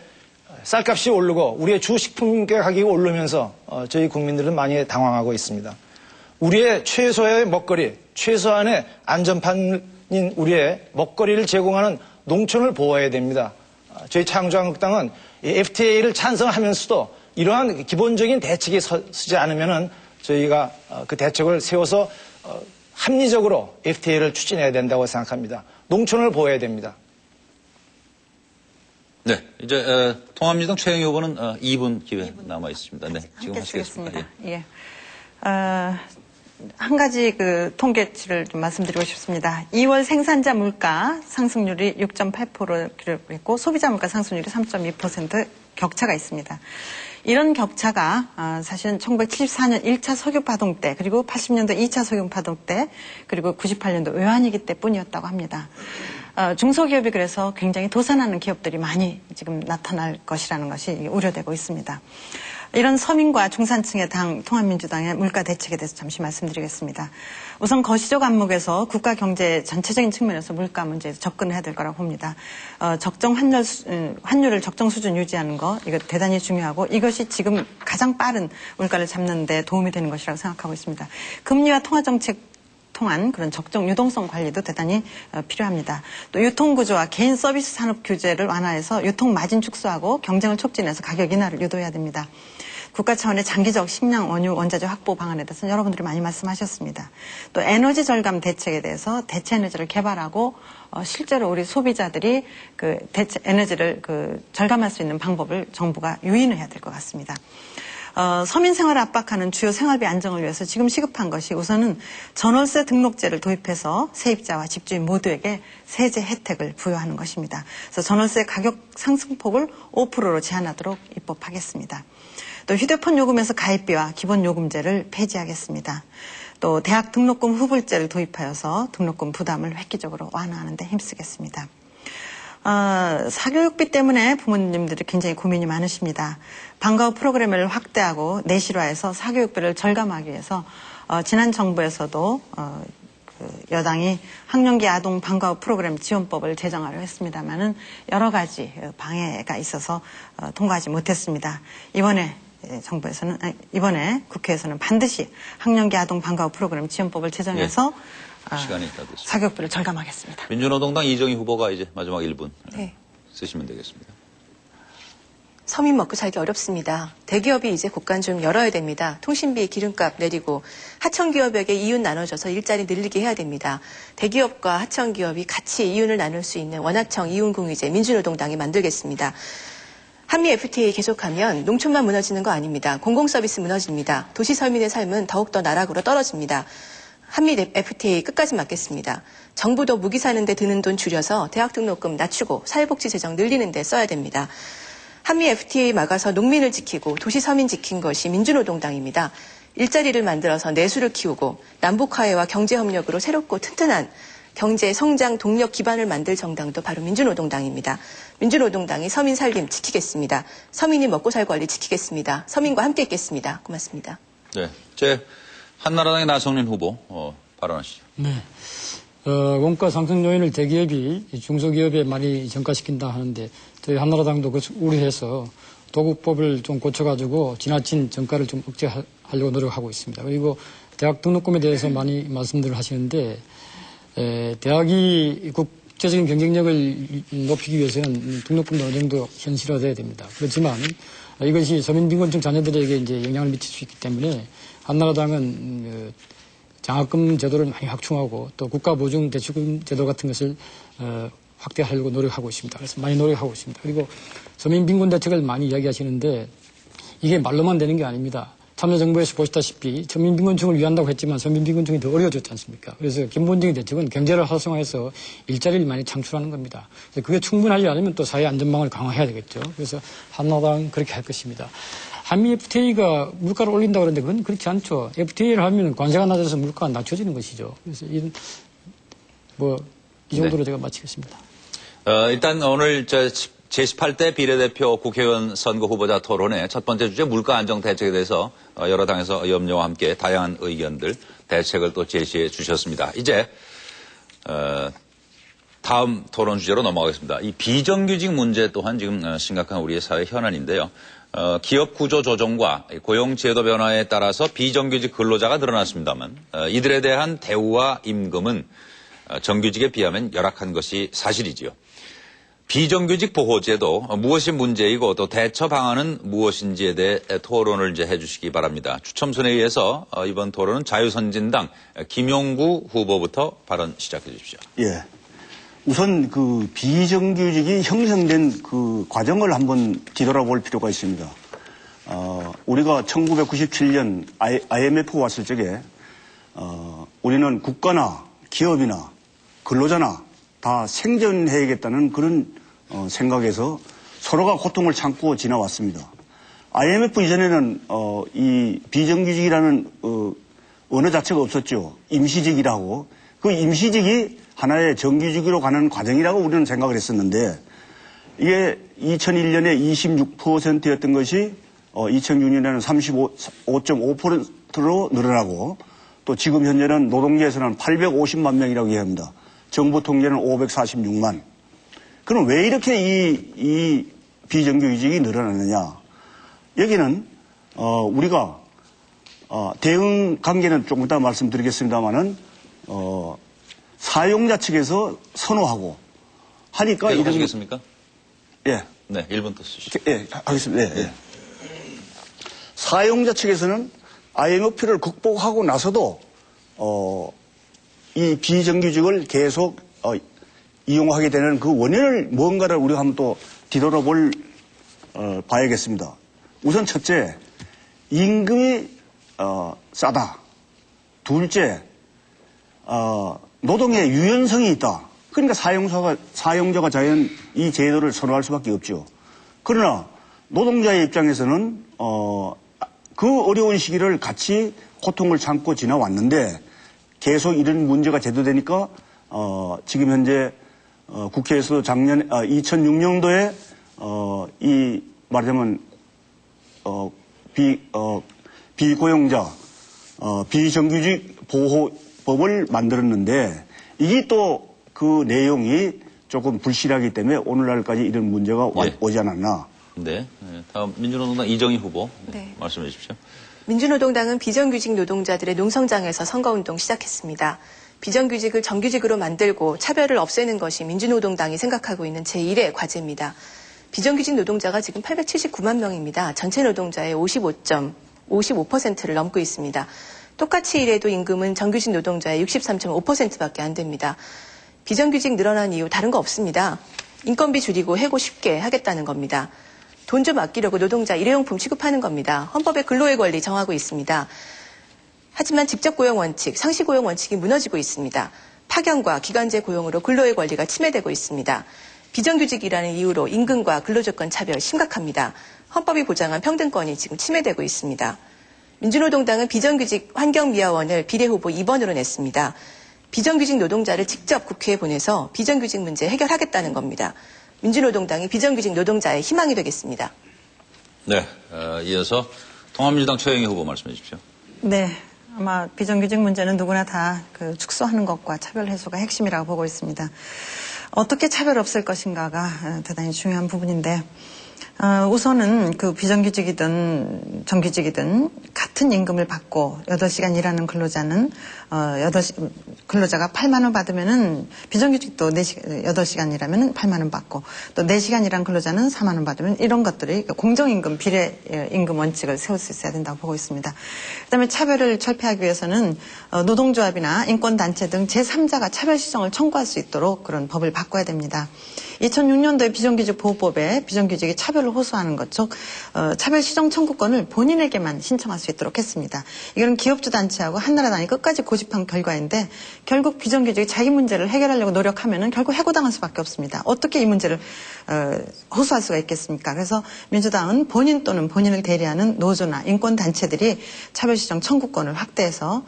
[SPEAKER 6] 쌀값이 오르고 우리의 주 식품 가격이 오르면서 저희 국민들은 많이 당황하고 있습니다. 우리의 최소의 먹거리, 최소한의 안전판인 우리의 먹거리를 제공하는 농촌을 보호해야 됩니다. 저희 창조한국당은 FTA를 찬성하면서도 이러한 기본적인 대책이 서지 않으면은 저희가 그 대책을 세워서 합리적으로 FTA를 추진해야 된다고 생각합니다. 농촌을 보호해야 됩니다.
[SPEAKER 1] 네. 이제, 통합민주당 최영희 후보는 2분 기회 남아 있습니다. 네. 지금 하시겠습니다.
[SPEAKER 2] 예. 한 가지 통계치를 좀 말씀드리고 싶습니다. 2월 생산자 물가 상승률이 6.8%를 기록했고 소비자 물가 상승률이 3.2% 격차가 있습니다. 이런 격차가 사실은 1974년 1차 석유파동 때, 그리고 80년도 2차 석유파동 때, 그리고 98년도 외환위기 때뿐이었다고 합니다. 중소기업이 그래서 굉장히 도산하는 기업들이 많이 지금 나타날 것이라는 것이 우려되고 있습니다. 이런 서민과 중산층의 당 통합민주당의 물가 대책에 대해서 잠시 말씀드리겠습니다. 우선 거시적 안목에서 국가 경제 전체적인 측면에서 물가 문제에 접근해야 될 거라고 봅니다. 적정 환율을 적정 수준 유지하는 거, 이거 대단히 중요하고 이것이 지금 가장 빠른 물가를 잡는 데 도움이 되는 것이라고 생각하고 있습니다. 금리와 통화정책 통한 그런 적정 유동성 관리도 대단히 필요합니다. 또 유통구조와 개인 서비스 산업 규제를 완화해서 유통 마진 축소하고 경쟁을 촉진해서 가격 인하를 유도해야 됩니다. 국가 차원의 장기적 식량 원유 원자재 확보 방안에 대해서는 여러분들이 많이 말씀하셨습니다. 또 에너지 절감 대책에 대해서 대체 에너지를 개발하고 실제로 우리 소비자들이 그 대체 에너지를 절감할 수 있는 방법을 정부가 유인을 해야 될 것 같습니다. 서민 생활을 압박하는 주요 생활비 안정을 위해서 지금 시급한 것이 우선은 전월세 등록제를 도입해서 세입자와 집주인 모두에게 세제 혜택을 부여하는 것입니다. 그래서 전월세 가격 상승폭을 5%로 제한하도록 입법하겠습니다. 또 휴대폰 요금에서 가입비와 기본요금제를 폐지하겠습니다. 또 대학 등록금 후불제를 도입하여서 등록금 부담을 획기적으로 완화하는 데 힘쓰겠습니다. 사교육비 때문에 부모님들이 굉장히 고민이 많으십니다. 방과 후 프로그램을 확대하고 내실화해서 사교육비를 절감하기 위해서 지난 정부에서도 여당이 학령기 아동 방과 후 프로그램 지원법을 제정하려 했습니다마는 여러 가지 방해가 있어서 통과하지 못했습니다. 이번에 국회에서는 반드시 학령기 아동 방과 후 프로그램 지원법을 제정해서
[SPEAKER 1] 시간이 다 됐습니다.
[SPEAKER 2] 사교육비를 절감하겠습니다.
[SPEAKER 1] 민주노동당 이정희 후보가 이제 마지막 1분
[SPEAKER 5] 네.
[SPEAKER 1] 쓰시면 되겠습니다.
[SPEAKER 5] 서민 먹고 살기 어렵습니다. 대기업이 이제 곳간 좀 열어야 됩니다. 통신비, 기름값 내리고 하청기업에게 이윤 나눠줘서 일자리 늘리게 해야 됩니다. 대기업과 하청기업이 같이 이윤을 나눌 수 있는 원하청 이윤공유제 민주노동당이 만들겠습니다. 한미 FTA 계속하면 농촌만 무너지는 거 아닙니다. 공공서비스 무너집니다. 도시 서민의 삶은 더욱더 나락으로 떨어집니다. 한미 FTA 끝까지 막겠습니다. 정부도 무기 사는 데 드는 돈 줄여서 대학 등록금 낮추고 사회복지 재정 늘리는 데 써야 됩니다. 한미 FTA 막아서 농민을 지키고 도시 서민 지킨 것이 민주노동당입니다. 일자리를 만들어서 내수를 키우고 남북화해와 경제협력으로 새롭고 튼튼한 경제 성장 동력 기반을 만들 정당도 바로 민주노동당입니다. 민주노동당이 서민 살림 지키겠습니다. 서민이 먹고 살 권리 지키겠습니다. 서민과 함께 있겠습니다. 고맙습니다.
[SPEAKER 1] 네, 한나라당의 나성린 후보 발언하시죠.
[SPEAKER 3] 네. 원가 상승 요인을 대기업이 중소기업에 많이 전가시킨다 하는데 저희 한나라당도 우려해서 도급법을 좀 고쳐가지고 지나친 전가를 좀 억제하려고 노력하고 있습니다. 그리고 대학 등록금에 대해서 많이 말씀들을 하시는데 대학이 국제 국제적인 경쟁력을 높이기 위해서는 등록금도 어느 정도 현실화돼야 됩니다. 그렇지만 이것이 서민빈곤층 자녀들에게 이제 영향을 미칠 수 있기 때문에 한나라당은 장학금 제도를 많이 확충하고 또 국가보증 대출금 제도 같은 것을 확대하려고 노력하고 있습니다. 그래서 많이 노력하고 있습니다. 그리고 서민빈곤 대책을 많이 이야기하시는데 이게 말로만 되는 게 아닙니다. 참여정부에서 보시다시피 서민빈곤층을 위한다고 했지만 서민빈곤층이 더 어려워졌지 않습니까? 그래서 근본적인 대책은 경제를 활성화해서 일자리를 많이 창출하는 겁니다. 그래서 그게 충분하지 않으면 또 사회 안전망을 강화해야 되겠죠. 그래서 한나라당은 그렇게 할 것입니다. 한미 FTA가 물가를 올린다고 그러는데 그건 그렇지 않죠. FTA를 하면 관세가 낮아서 물가가 낮춰지는 것이죠. 그래서 이 정도로 제가 마치겠습니다.
[SPEAKER 1] 일단 오늘 제18대 비례대표 국회의원 선거 후보자 토론회 첫 번째 주제 물가 안정 대책에 대해서 여러 당에서 염려와 함께 다양한 의견들, 대책을 또 제시해 주셨습니다. 이제 다음 토론 주제로 넘어가겠습니다. 이 비정규직 문제 또한 지금 심각한 우리의 사회 현안인데요. 기업 구조 조정과 고용 제도 변화에 따라서 비정규직 근로자가 늘어났습니다만 이들에 대한 대우와 임금은 정규직에 비하면 열악한 것이 사실이지요. 비정규직 보호제도 무엇이 문제이고 또 대처 방안은 무엇인지에 대해 토론을 이제 해주시기 바랍니다. 추첨순에 의해서 이번 토론은 자유선진당 김용구 후보부터 발언 시작해 주십시오.
[SPEAKER 4] 예. 우선 그 비정규직이 형성된 그 과정을 한번 뒤돌아볼 필요가 있습니다. 우리가 1997년 IMF 왔을 적에 우리는 국가나 기업이나 근로자나 다 생존해야겠다는 그런 생각에서 서로가 고통을 참고 지나왔습니다. IMF 이전에는 이 비정규직이라는 언어 자체가 없었죠. 임시직이라고. 그 임시직이 하나의 정규직으로 가는 과정이라고 우리는 생각을 했었는데 이게 2001년에 26%였던 것이 2006년에는 35.5%로 늘어나고 또 지금 현재는 노동계에서는 850만 명이라고 얘기합니다. 정부 통계는 546만. 그럼 왜 이렇게 이 비정규직이 늘어나느냐? 여기는 우리가 대응 관계는 조금 이따 말씀드리겠습니다만은 사용자 측에서 선호하고 하니까
[SPEAKER 1] 이거 하시겠습니까?
[SPEAKER 4] 예.
[SPEAKER 1] 네, 1분 더 쓰시죠.
[SPEAKER 4] 예, 하겠습니다. 예. 사용자 측에서는 IMF를 극복하고 나서도 이 비정규직을 계속 이용하게 되는 그 원인을 뭔가를 우리가 한번 또 뒤돌아볼 봐야겠습니다. 우선 첫째, 임금이 싸다. 둘째, 노동의 유연성이 있다. 그러니까 사용자가 자연 이 제도를 선호할 수밖에 없죠. 그러나 노동자의 입장에서는 그 어려운 시기를 같이 고통을 참고 지나왔는데 계속 이런 문제가 제도되니까 지금 현재 국회에서 작년 2006년도에 이 말하자면 비고용자 비정규직 보호법을 만들었는데 이게 또 그 내용이 조금 불실하기 때문에 오늘날까지 이런 문제가 오지 않았나.
[SPEAKER 1] 네. 다음 민주노동당 이정희 후보
[SPEAKER 5] 네.
[SPEAKER 1] 말씀해 주십시오.
[SPEAKER 5] 민주노동당은 비정규직 노동자들의 농성장에서 선거운동 시작했습니다. 비정규직을 정규직으로 만들고 차별을 없애는 것이 민주노동당이 생각하고 있는 제1의 과제입니다. 비정규직 노동자가 지금 879만 명입니다. 전체 노동자의 55%를 넘고 있습니다. 똑같이 일해도 임금은 정규직 노동자의 63.5%밖에 안 됩니다. 비정규직 늘어난 이유 다른 거 없습니다. 인건비 줄이고 해고 쉽게 하겠다는 겁니다. 돈 좀 아끼려고 노동자 일회용품 취급하는 겁니다. 헌법에 근로의 권리 정하고 있습니다. 하지만 직접 고용 원칙, 상시 고용 원칙이 무너지고 있습니다. 파견과 기간제 고용으로 근로의 권리가 침해되고 있습니다. 비정규직이라는 이유로 임금과 근로조건 차별 심각합니다. 헌법이 보장한 평등권이 지금 침해되고 있습니다. 민주노동당은 비정규직 환경미화원을 비례후보 2번으로 냈습니다. 비정규직 노동자를 직접 국회에 보내서 비정규직 문제 해결하겠다는 겁니다. 민주노동당이 비정규직 노동자의 희망이 되겠습니다.
[SPEAKER 1] 네, 이어서 통합민주당 최영희 후보 말씀해 주십시오.
[SPEAKER 2] 네. 아마 비정규직 문제는 누구나 다 축소하는 것과 차별 해소가 핵심이라고 보고 있습니다. 어떻게 차별 없앨 것인가가 대단히 중요한 부분인데 우선은 그 비정규직이든 정규직이든 같은 임금을 받고 8시간 일하는 근로자는 근로자가 8만 원 받으면은 비정규직도 8시간 일하면은 8만 원 받고 또 4시간 일한 근로자는 4만 원 받으면 이런 것들이 공정임금 비례 임금 원칙을 세울 수 있어야 된다고 보고 있습니다. 그다음에 차별을 철폐하기 위해서는 노동조합이나 인권단체 등 제3자가 차별 시정을 청구할 수 있도록 그런 법을 바꿔야 됩니다. 2006년도에 비정규직 보호법에 비정규직이 차별을 호소하는 것, 즉 차별 시정 청구권을 본인에게만 신청할 수 있도록 했습니다. 이건 기업주 단체하고 한나라당이 끝까지 고집한 결과인데 결국 비정규직이 자기 문제를 해결하려고 노력하면은 결국 해고당할 수밖에 없습니다. 어떻게 이 문제를 호소할 수가 있겠습니까? 그래서 민주당은 본인 또는 본인을 대리하는 노조나 인권단체들이 차별 시정 청구권을 확대해서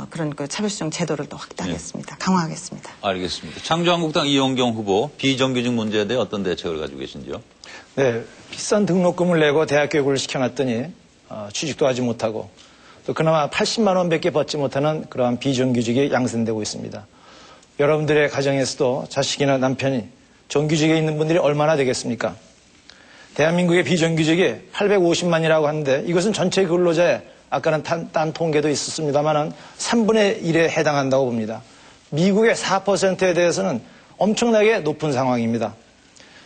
[SPEAKER 2] 그런 그 차별시정 제도를 또 확대하겠습니다. 강화하겠습니다.
[SPEAKER 1] 알겠습니다. 창조한국당 이용경 후보 비정규직 문제에 대해 어떤 대책을 가지고 계신지요?
[SPEAKER 6] 네, 비싼 등록금을 내고 대학 교육을 시켜놨더니 취직도 하지 못하고 또 그나마 80만 원밖에 받지 못하는 그러한 비정규직이 양산되고 있습니다. 여러분들의 가정에서도 자식이나 남편이 정규직에 있는 분들이 얼마나 되겠습니까? 대한민국의 비정규직이 850만이라고 하는데 이것은 전체 근로자의 아까는 딴 통계도 있었습니다만 3분의 1에 해당한다고 봅니다. 미국의 4%에 대해서는 엄청나게 높은 상황입니다.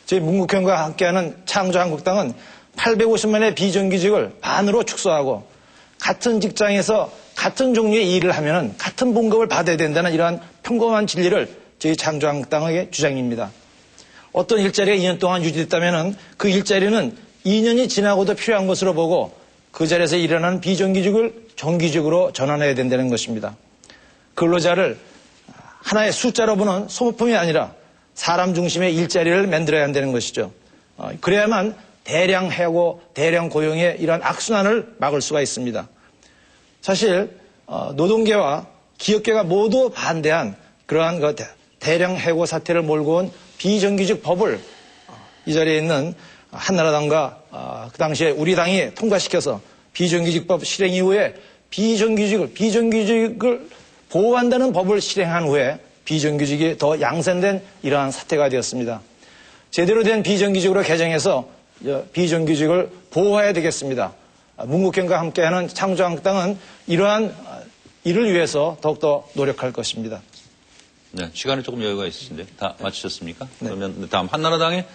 [SPEAKER 6] 저희 문국현과 함께하는 창조한국당은 850만의 비정규직을 반으로 축소하고 같은 직장에서 같은 종류의 일을 하면 같은 봉급을 받아야 된다는 이러한 평범한 진리를 저희 창조한국당의 주장입니다. 어떤 일자리가 2년 동안 유지됐다면 그 일자리는 2년이 지나고도 필요한 것으로 보고 그 자리에서 일어나는 비정규직을 정규직으로 전환해야 된다는 것입니다. 근로자를 하나의 숫자로 보는 소모품이 아니라 사람 중심의 일자리를 만들어야 한다는 것이죠. 그래야만 대량 해고, 대량 고용의 이러한 악순환을 막을 수가 있습니다. 사실 노동계와 기업계가 모두 반대한 그러한 그 대량 해고 사태를 몰고 온 비정규직 법을 이 자리에 있는 한나라당과 그 당시에 우리 당이 통과시켜서 비정규직법 실행 이후에 비정규직을 보호한다는 법을 실행한 후에 비정규직이 더 양산된 이러한 사태가 되었습니다. 제대로 된 비정규직으로 개정해서 비정규직을 보호해야 되겠습니다. 문국현과 함께하는 창조한국당은 이러한 일을 위해서 더욱더 노력할 것입니다.
[SPEAKER 1] 네, 시간이 조금 여유가 있으신데 다 마치셨습니까? 네. 그러면 다음 한나라당의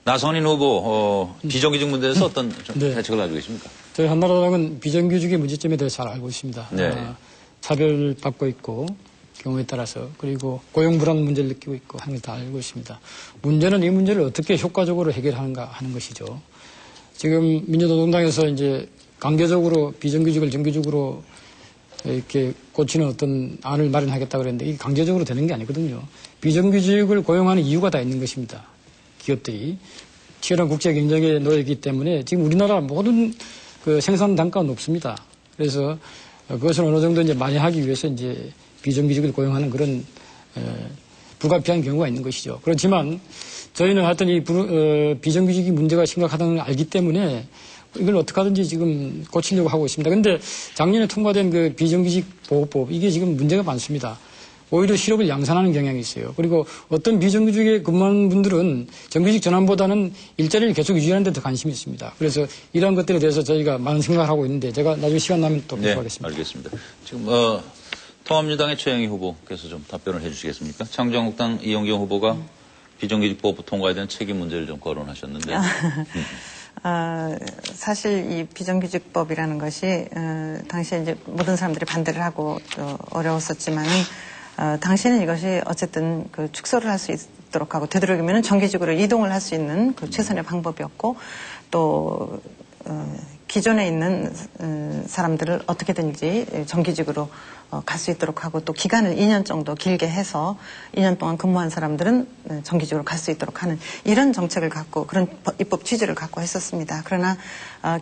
[SPEAKER 1] 나선인 후보 비정규직 문제에서 어떤 대책을 가지고 계십니까?
[SPEAKER 3] 저희 한나라당은 비정규직의 문제점에 대해서 잘 알고 있습니다.
[SPEAKER 1] 네.
[SPEAKER 3] 차별받고 있고 경우에 따라서 그리고 고용 불안 문제를 느끼고 있고 하는 걸 다 알고 있습니다. 문제는 이 문제를 어떻게 효과적으로 해결하는가 하는 것이죠. 지금 민주노동당에서 이제 강제적으로 비정규직을 정규직으로 이렇게 고치는 어떤 안을 마련하겠다 그랬는데 이게 강제적으로 되는 게 아니거든요. 비정규직을 고용하는 이유가 다 있는 것입니다. 기업들이 치열한 국제 경쟁에 놓여 있기 때문에 지금 우리나라 모든 그 생산 단가가 높습니다. 그래서 그것을 어느 정도 이제 만회하기 위해서 이제 비정규직을 고용하는 그런 불가피한 경우가 있는 것이죠. 그렇지만 저희는 하여튼 이 비정규직이 문제가 심각하다는 걸 알기 때문에 이걸 어떻게 하든지 지금 고치려고 하고 있습니다. 그런데 작년에 통과된 그 비정규직 보호법 이게 지금 문제가 많습니다. 오히려 실업을 양산하는 경향이 있어요. 그리고 어떤 비정규직에 근무하는 분들은 정규직 전환보다는 일자리를 계속 유지하는 데 더 관심이 있습니다. 그래서 이러한 것들에 대해서 저희가 많은 생각을 하고 있는데 제가 나중에 시간 나면 또 공부하겠습니다.
[SPEAKER 1] 네, 알겠습니다. 지금 통합민주당의 최영희 후보께서 좀 답변을 해 주시겠습니까? 창조한국당 이용경 후보가 비정규직 보호법 통과에 대한 책임 문제를 좀 거론하셨는데.
[SPEAKER 2] 사실 이 비정규직법이라는 것이 당시에 이제 모든 사람들이 반대를 하고 또 어려웠었지만은 당시에는 이것이 어쨌든 그 축소를 할 수 있도록 하고 되도록이면 정규직으로 이동을 할 수 있는 그 최선의 방법이었고 또 기존에 있는 사람들을 어떻게든지 정규직으로 갈 수 있도록 하고 또 기간을 2년 정도 길게 해서 2년 동안 근무한 사람들은 정규직으로 갈 수 있도록 하는 이런 정책을 갖고 그런 입법 취지를 갖고 했었습니다. 그러나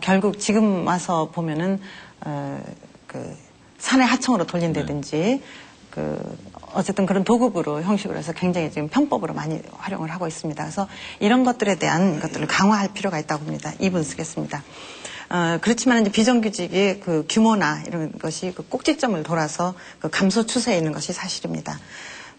[SPEAKER 2] 결국 지금 와서 보면은 그 사내 하청으로 돌린다든지 어쨌든 그런 도급으로 형식으로 해서 굉장히 지금 편법으로 많이 활용을 하고 있습니다. 그래서 이런 것들에 대한 것들을 강화할 필요가 있다고 봅니다. 2분 쓰겠습니다. 그렇지만 이제 비정규직의 그 규모나 이런 것이 그 꼭지점을 돌아서 그 감소 추세에 있는 것이 사실입니다.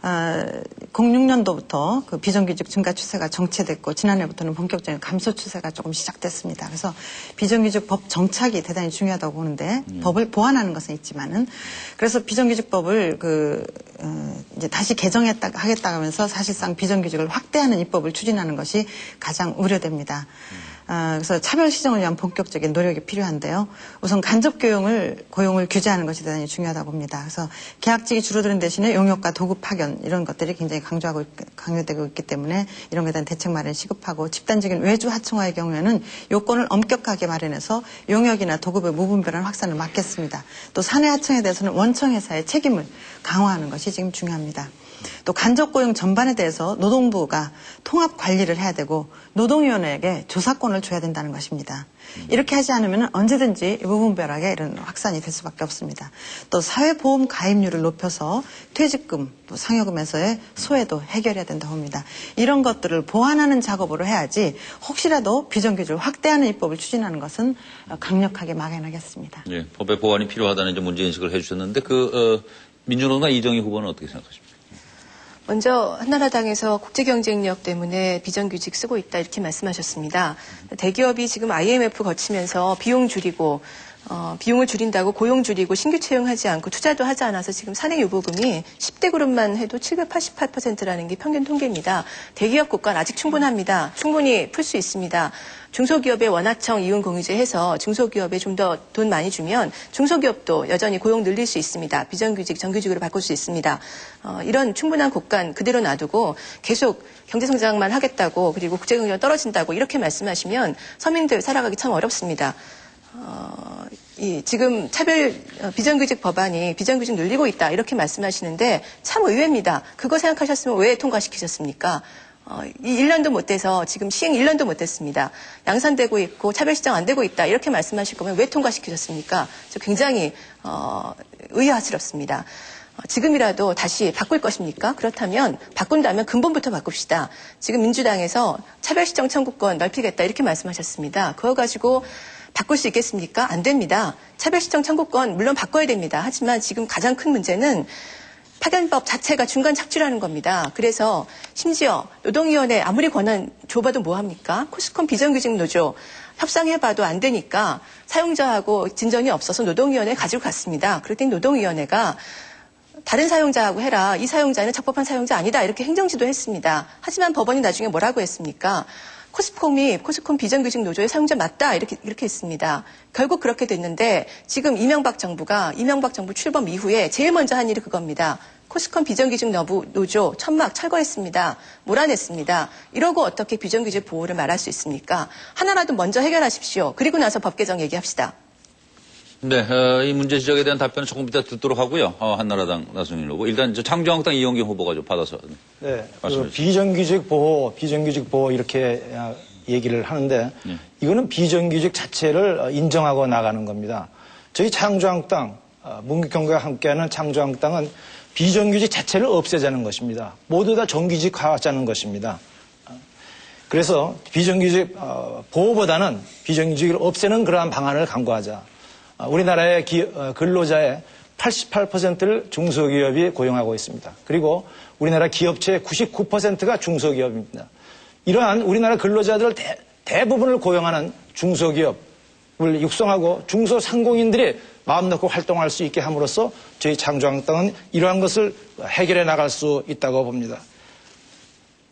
[SPEAKER 2] 06년도부터 그 비정규직 증가 추세가 정체됐고 지난해부터는 본격적인 감소 추세가 조금 시작됐습니다. 그래서 비정규직 법 정착이 대단히 중요하다고 보는데 법을 보완하는 것은 있지만은 그래서 비정규직법을 이제 다시 하겠다 하면서 사실상 비정규직을 확대하는 입법을 추진하는 것이 가장 우려됩니다. 그래서 차별 시정을 위한 본격적인 노력이 필요한데요. 우선 간접 고용을 규제하는 것이 대단히 중요하다고 봅니다. 그래서 계약직이 줄어드는 대신에 용역과 도급 파견 이런 것들이 굉장히 강요되고 있기 때문에 이런 것에 대한 대책 마련이 시급하고 집단적인 외주 하청화의 경우에는 요건을 엄격하게 마련해서 용역이나 도급의 무분별한 확산을 막겠습니다. 또 사내 하청에 대해서는 원청 회사의 책임을 강화하는 것이 지금 중요합니다. 또 간접 고용 전반에 대해서 노동부가 통합 관리를 해야 되고 노동위원회에게 조사권을 줘야 된다는 것입니다. 이렇게 하지 않으면 언제든지 무분별하게 이런 확산이 될 수밖에 없습니다. 또 사회보험 가입률을 높여서 퇴직금, 또 상여금에서의 소외도 해결해야 된다고 합니다. 이런 것들을 보완하는 작업으로 해야지 혹시라도 비정규직을 확대하는 입법을 추진하는 것은 강력하게 막아내겠습니다.
[SPEAKER 1] 예, 법의 보완이 필요하다는 이제 문제인식을 해주셨는데 민주노동당 이정희 후보는 어떻게 생각하십니까?
[SPEAKER 5] 먼저 한나라당에서 국제경쟁력 때문에 비정규직 쓰고 있다 이렇게 말씀하셨습니다. 대기업이 지금 IMF 거치면서 비용을 줄인다고 고용 줄이고 신규 채용하지 않고 투자도 하지 않아서 지금 산해 유보금이 10대 그룹만 해도 788%라는 게 평균 통계입니다. 대기업 국가는 아직 충분합니다. 충분히 풀 수 있습니다. 중소기업의 원하청 이윤 공유제 해서 중소기업에 좀 더 돈 많이 주면 중소기업도 여전히 고용 늘릴 수 있습니다. 비정규직, 정규직으로 바꿀 수 있습니다. 이런 충분한 국간 그대로 놔두고 계속 경제성장만 하겠다고 그리고 국제경쟁력 떨어진다고 이렇게 말씀하시면 서민들 살아가기 참 어렵습니다. 지금 비정규직 법안이 비정규직 늘리고 있다 이렇게 말씀하시는데 참 의외입니다. 그거 생각하셨으면 왜 통과시키셨습니까? 1년도 못 돼서 지금 시행 1년도 못 됐습니다. 양산되고 있고 차별 시정 안 되고 있다 이렇게 말씀하실 거면 왜 통과시키셨습니까? 저 굉장히 의아스럽습니다. 지금이라도 다시 바꿀 것입니까? 그렇다면 바꾼다면 근본부터 바꿉시다. 지금 민주당에서 차별 시정 청구권 넓히겠다 이렇게 말씀하셨습니다. 그거 가지고 바꿀 수 있겠습니까? 안 됩니다. 차별 시정 청구권 물론 바꿔야 됩니다. 하지만 지금 가장 큰 문제는 파견법 자체가 중간 착취라는 겁니다. 그래서 심지어 노동위원회 아무리 권한 줘봐도 뭐합니까? 코스콘 비정규직 노조 협상해봐도 안 되니까 사용자하고 진전이 없어서 노동위원회에 가지고 갔습니다. 그랬더니 노동위원회가 다른 사용자하고 해라. 이 사용자는 적법한 사용자 아니다. 이렇게 행정지도 했습니다. 하지만 법원이 나중에 뭐라고 했습니까? 코스콘 비정규직 노조의 사용자 맞다. 이렇게 했습니다. 결국 그렇게 됐는데 지금 이명박 정부 출범 이후에 제일 먼저 한 일이 그겁니다. 코스콘 비정규직 노조 천막 철거했습니다. 몰아냈습니다. 이러고 어떻게 비정규직 보호를 말할 수 있습니까? 하나라도 먼저 해결하십시오. 그리고 나서 법 개정 얘기합시다.
[SPEAKER 1] 네, 이 문제 지적에 대한 답변은 조금 이따 듣도록 하고요. 한나라당 나성인 후보. 일단 창조한국당 이용경 후보가 좀 받아서.
[SPEAKER 6] 네, 비정규직 보호 이렇게 얘기를 하는데 이거는 비정규직 자체를 인정하고 나가는 겁니다. 저희 창조한국당, 문국현과 함께하는 창조한국당은 비정규직 자체를 없애자는 것입니다. 모두 다 정규직화하자는 것입니다. 그래서 비정규직 보호보다는 비정규직을 없애는 그러한 방안을 강구하자. 우리나라의 근로자의 88%를 중소기업이 고용하고 있습니다. 그리고 우리나라 기업체의 99%가 중소기업입니다. 이러한 우리나라 근로자들 대부분을 고용하는 중소기업을 육성하고 중소상공인들이 마음 놓고 활동할 수 있게 함으로써 저희 창조한국당은 이러한 것을 해결해 나갈 수 있다고 봅니다.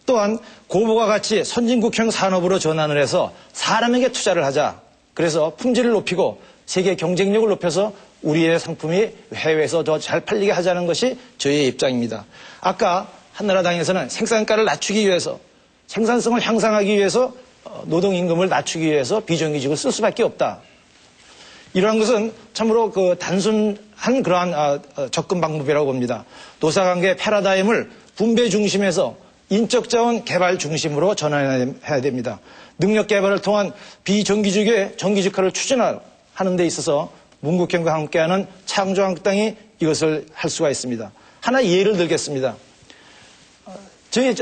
[SPEAKER 6] 또한 고부가 같이 선진국형 산업으로 전환을 해서 사람에게 투자를 하자. 그래서 품질을 높이고 세계 경쟁력을 높여서 우리의 상품이 해외에서 더 잘 팔리게 하자는 것이 저희의 입장입니다. 아까 한나라당에서는 생산가를 낮추기 위해서 생산성을 향상하기 위해서 노동임금을 낮추기 위해서 비정규직을 쓸 수밖에 없다. 이러한 것은 참으로 단순한 그러한 접근 방법이라고 봅니다. 노사관계 패러다임을 분배 중심에서 인적자원 개발 중심으로 전환해야 됩니다. 능력 개발을 통한 비정규직의 정규직화를 추진하는 데 있어서 문국현과 함께하는 창조한국당이 이것을 할 수가 있습니다. 하나 예를 들겠습니다. 저희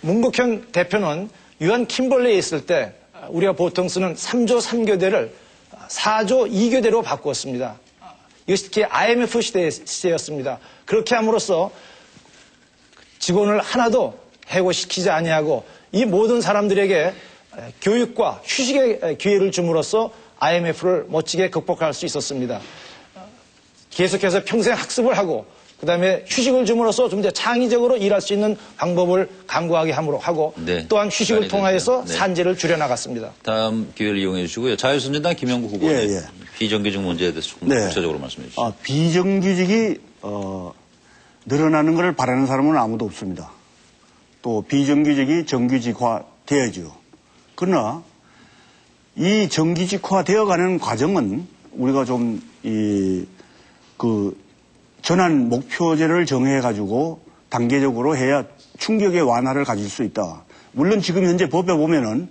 [SPEAKER 6] 문국현 대표는 유한 킴벌레이에 있을 때 우리가 보통 쓰는 3조 3교대를 4조 2교대로 바꾸었습니다. 이것이 특히 IMF 시대였습니다. 그렇게 함으로써 직원을 하나도 해고시키지 아니하고 이 모든 사람들에게 교육과 휴식의 기회를 줌으로써 IMF를 멋지게 극복할 수 있었습니다. 계속해서 평생 학습을 하고 그다음에 휴식을 줌으로써 좀 더 창의적으로 일할 수 있는 방법을 강구하게 하고
[SPEAKER 1] 네,
[SPEAKER 6] 또한 휴식을 통하여서
[SPEAKER 1] 네.
[SPEAKER 6] 산재를 줄여나갔습니다.
[SPEAKER 1] 다음 기회를 이용해 주시고요. 자유선진당 김영국 후보님
[SPEAKER 4] 예, 예.
[SPEAKER 1] 비정규직 문제에 대해서 조금
[SPEAKER 4] 네.
[SPEAKER 1] 구체적으로 말씀해 주시죠.
[SPEAKER 4] 비정규직이 늘어나는 것을 바라는 사람은 아무도 없습니다. 또 비정규직이 정규직화 되어야죠. 그러나 이 정규직화 되어가는 과정은 우리가 좀 전환 목표제를 정해가지고 단계적으로 해야 충격의 완화를 가질 수 있다. 물론 지금 현재 법에 보면은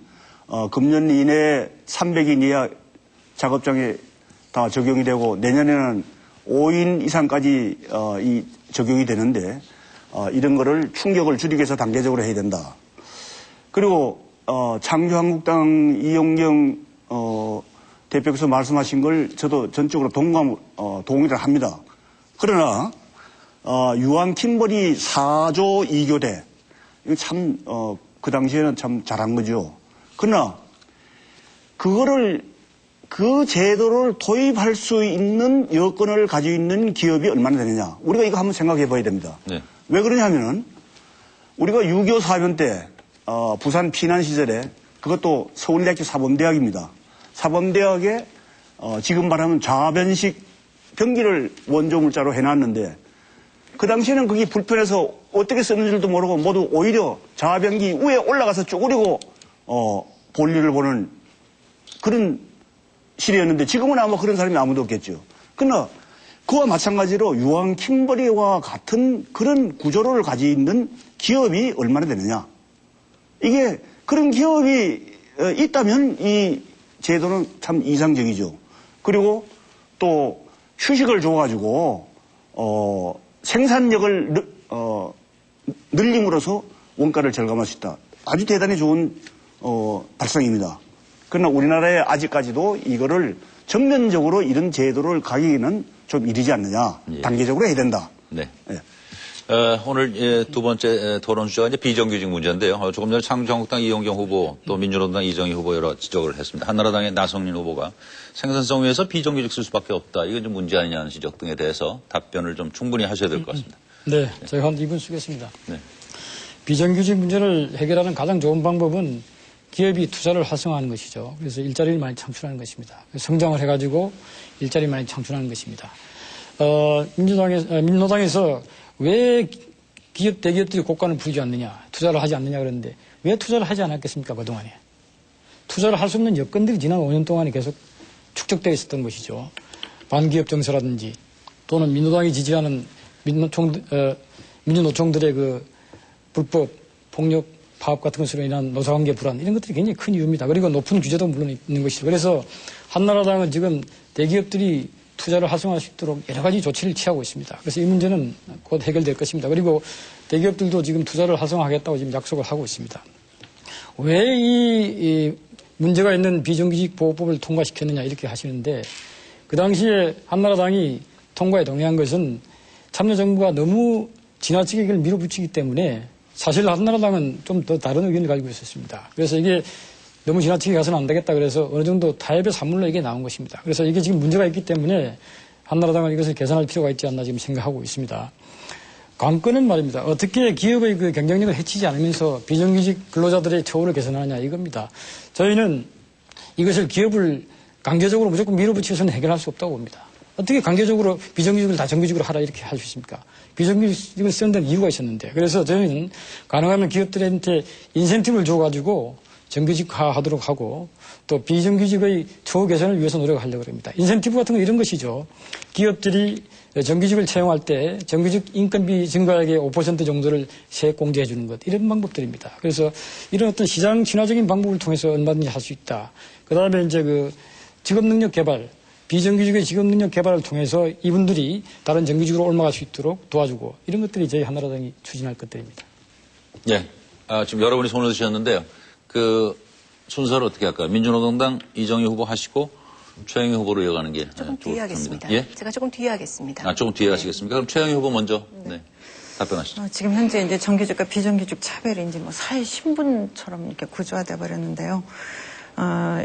[SPEAKER 4] 금년 이내에 300인 이하 작업장에 다 적용이 되고 내년에는 5인 이상까지 적용이 되는데 이런 거를 충격을 줄이기 위해서 단계적으로 해야 된다. 그리고 창조한국당 이용경 대표께서 말씀하신 걸 저도 전적으로 동의를 합니다. 그러나 유한 킴버리 4조 2교대 이거 참 그 당시에는 참 잘한 거죠. 그러나 그 제도를 도입할 수 있는 여건을 가지고 있는 기업이 얼마나 되느냐. 우리가 이거 한번 생각해 봐야 됩니다.
[SPEAKER 1] 네.
[SPEAKER 4] 왜 그러냐면은 우리가 6.25 사변 때 부산 피난 시절에 그것도 서울대학교 사범대학입니다. 사범대학에 지금 말하면 좌변식 변기를 원조 물자로 해놨는데 그 당시에는 그게 불편해서 어떻게 쓰는 줄도 모르고 모두 오히려 좌변기 위에 올라가서 쪼그리고 볼일을 보는 그런 시대였는데 지금은 아마 그런 사람이 아무도 없겠죠. 그러나 그와 마찬가지로 유한 킴버리와 같은 그런 구조를 가지고 있는 기업이 얼마나 되느냐. 이게 그런 기업이 있다면 이 제도는 참 이상적이죠. 그리고 또 휴식을 줘가지고 생산력을 늘림으로써 원가를 절감할 수 있다. 아주 대단히 좋은 발상입니다. 그러나 우리나라에 아직까지도 이거를 전면적으로 이런 제도를 가기에는 좀 이르지 않느냐.
[SPEAKER 1] 예.
[SPEAKER 4] 단계적으로 해야 된다.
[SPEAKER 1] 네.
[SPEAKER 4] 예.
[SPEAKER 1] 오늘 두 번째 토론 주제가 이제 비정규직 문제인데요. 조금 전에 창조한국당 이용경 후보 또 민주노동당 이정희 후보 여러 지적을 했습니다. 한나라당의 나성민 후보가 생산성 위에서 비정규직 쓸 수밖에 없다. 이건 좀 문제 아니냐는 지적 등에 대해서 답변을 좀 충분히 하셔야 될 것 같습니다.
[SPEAKER 3] 네, 제가 한 2분 쓰겠습니다.
[SPEAKER 1] 네.
[SPEAKER 3] 비정규직 문제를 해결하는 가장 좋은 방법은 기업이 투자를 활성화하는 것이죠. 그래서 일자리를 많이 창출하는 것입니다. 성장을 해가지고 일자리 많이 창출하는 것입니다. 민노당에서 왜 대기업들이 고가를 부리지 않느냐, 투자를 하지 않느냐 그러는데 왜 투자를 하지 않았겠습니까, 그동안에? 투자를 할 수 없는 여건들이 지난 5년 동안에 계속 축적되어 있었던 것이죠. 반기업 정서라든지 또는 민노당이 지지하는 민주노총들의 그 불법, 폭력, 파업 같은 것으로 인한 노사관계 불안 이런 것들이 굉장히 큰 이유입니다. 그리고 높은 규제도 물론 있는 것이죠. 그래서 한나라당은 지금 대기업들이 투자를 활성화할 수 있도록 여러 가지 조치를 취하고 있습니다. 그래서 이 문제는 곧 해결될 것입니다. 그리고 대기업들도 지금 투자를 활성화하겠다고 지금 약속을 하고 있습니다. 왜 이 문제가 있는 비정규직 보호법을 통과시켰느냐 이렇게 하시는데 그 당시에 한나라당이 통과에 동의한 것은 참여정부가 너무 지나치게 이걸 밀어붙이기 때문에 사실 한나라당은 좀 더 다른 의견을 가지고 있었습니다. 그래서 이게 너무 지나치게 가서는 안 되겠다 그래서 어느 정도 타협의 산물로 이게 나온 것입니다. 그래서 이게 지금 문제가 있기 때문에 한나라당은 이것을 개선할 필요가 있지 않나 지금 생각하고 있습니다. 관건은 말입니다. 어떻게 기업의 그 경쟁력을 해치지 않으면서 비정규직 근로자들의 처우를 개선하느냐 이겁니다. 저희는 이것을 기업을 강제적으로 무조건 밀어붙여서는 해결할 수 없다고 봅니다. 어떻게 강제적으로 비정규직을 다 정규직으로 하라 이렇게 할 수 있습니까? 비정규직을 쓰는 데는 이유가 있었는데. 그래서 저희는 가능하면 기업들한테 인센티브를 줘가지고 정규직화하도록 하고 또 비정규직의 처우 개선을 위해서 노력하려고 합니다. 인센티브 같은 건 이런 것이죠. 기업들이 정규직을 채용할 때 정규직 인건비 증가액의 5% 정도를 세액 공제해 주는 것 이런 방법들입니다. 그래서 이런 어떤 시장 친화적인 방법을 통해서 얼마든지 할 수 있다. 그다음에 이제 그 직업 능력 개발 비정규직의 직업 능력 개발을 통해서 이분들이 다른 정규직으로 올라갈 수 있도록 도와주고 이런 것들이 저희 한나라당이 추진할 것들입니다.
[SPEAKER 1] 네. 지금 여러분이 손을 드셨는데요. 그 순서를 어떻게 할까요? 민주노동당 이정희 후보 하시고 최영희 후보로 이어가는 게
[SPEAKER 5] 조금 뒤에 하겠습니다.
[SPEAKER 1] 예?
[SPEAKER 5] 제가 조금 뒤에 하겠습니다.
[SPEAKER 1] 조금 뒤에 가시겠습니까? 그럼 최영희 후보 먼저 답변하시죠.
[SPEAKER 2] 지금 현재 이제 정규직과 비정규직 차별이 이제 뭐 사회 신분처럼 이렇게 구조화돼 버렸는데요.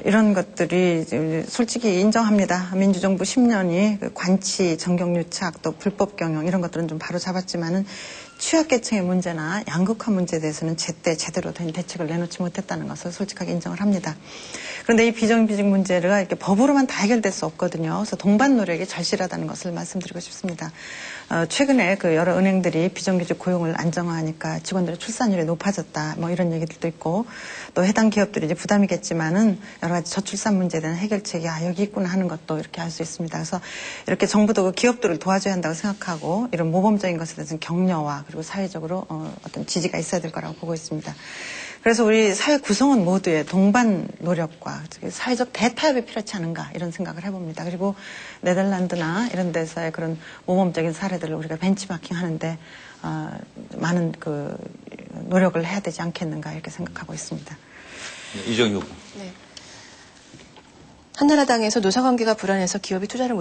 [SPEAKER 2] 이런 것들이 이제 솔직히 인정합니다. 민주정부 10년이 그 관치, 정경유착, 또 불법 경영 이런 것들은 좀 바로 잡았지만은 취약계층의 문제나 양극화 문제에 대해서는 제때 제대로 된 대책을 내놓지 못했다는 것을 솔직하게 인정을 합니다. 그런데 이 비정규직 문제가 이렇게 법으로만 다 해결될 수 없거든요. 그래서 동반 노력이 절실하다는 것을 말씀드리고 싶습니다. 최근에 그 여러 은행들이 비정규직 고용을 안정화하니까 직원들의 출산율이 높아졌다. 뭐 이런 얘기들도 있고 또 해당 기업들이 이제 부담이겠지만은 여러 가지 저출산 문제에 대한 해결책이 여기 있구나 하는 것도 이렇게 알 수 있습니다. 그래서 이렇게 정부도 그 기업들을 도와줘야 한다고 생각하고 이런 모범적인 것에 대해서는 격려와 그리고 사회적으로 어떤 지지가 있어야 될 거라고 보고 있습니다. 그래서 우리 사회 구성원 모두의 동반 노력과 사회적 대타협이 필요하지 않은가 이런 생각을 해봅니다. 그리고 네덜란드나 이런 데서의 그런 모범적인 사례들을 우리가 벤치마킹 하는데 많은 그 노력을 해야 되지 않겠는가 이렇게 생각하고 있습니다.
[SPEAKER 1] 이정희 후보.
[SPEAKER 5] 네. 한나라당에서 노사관계가 불안해서 기업이 투자를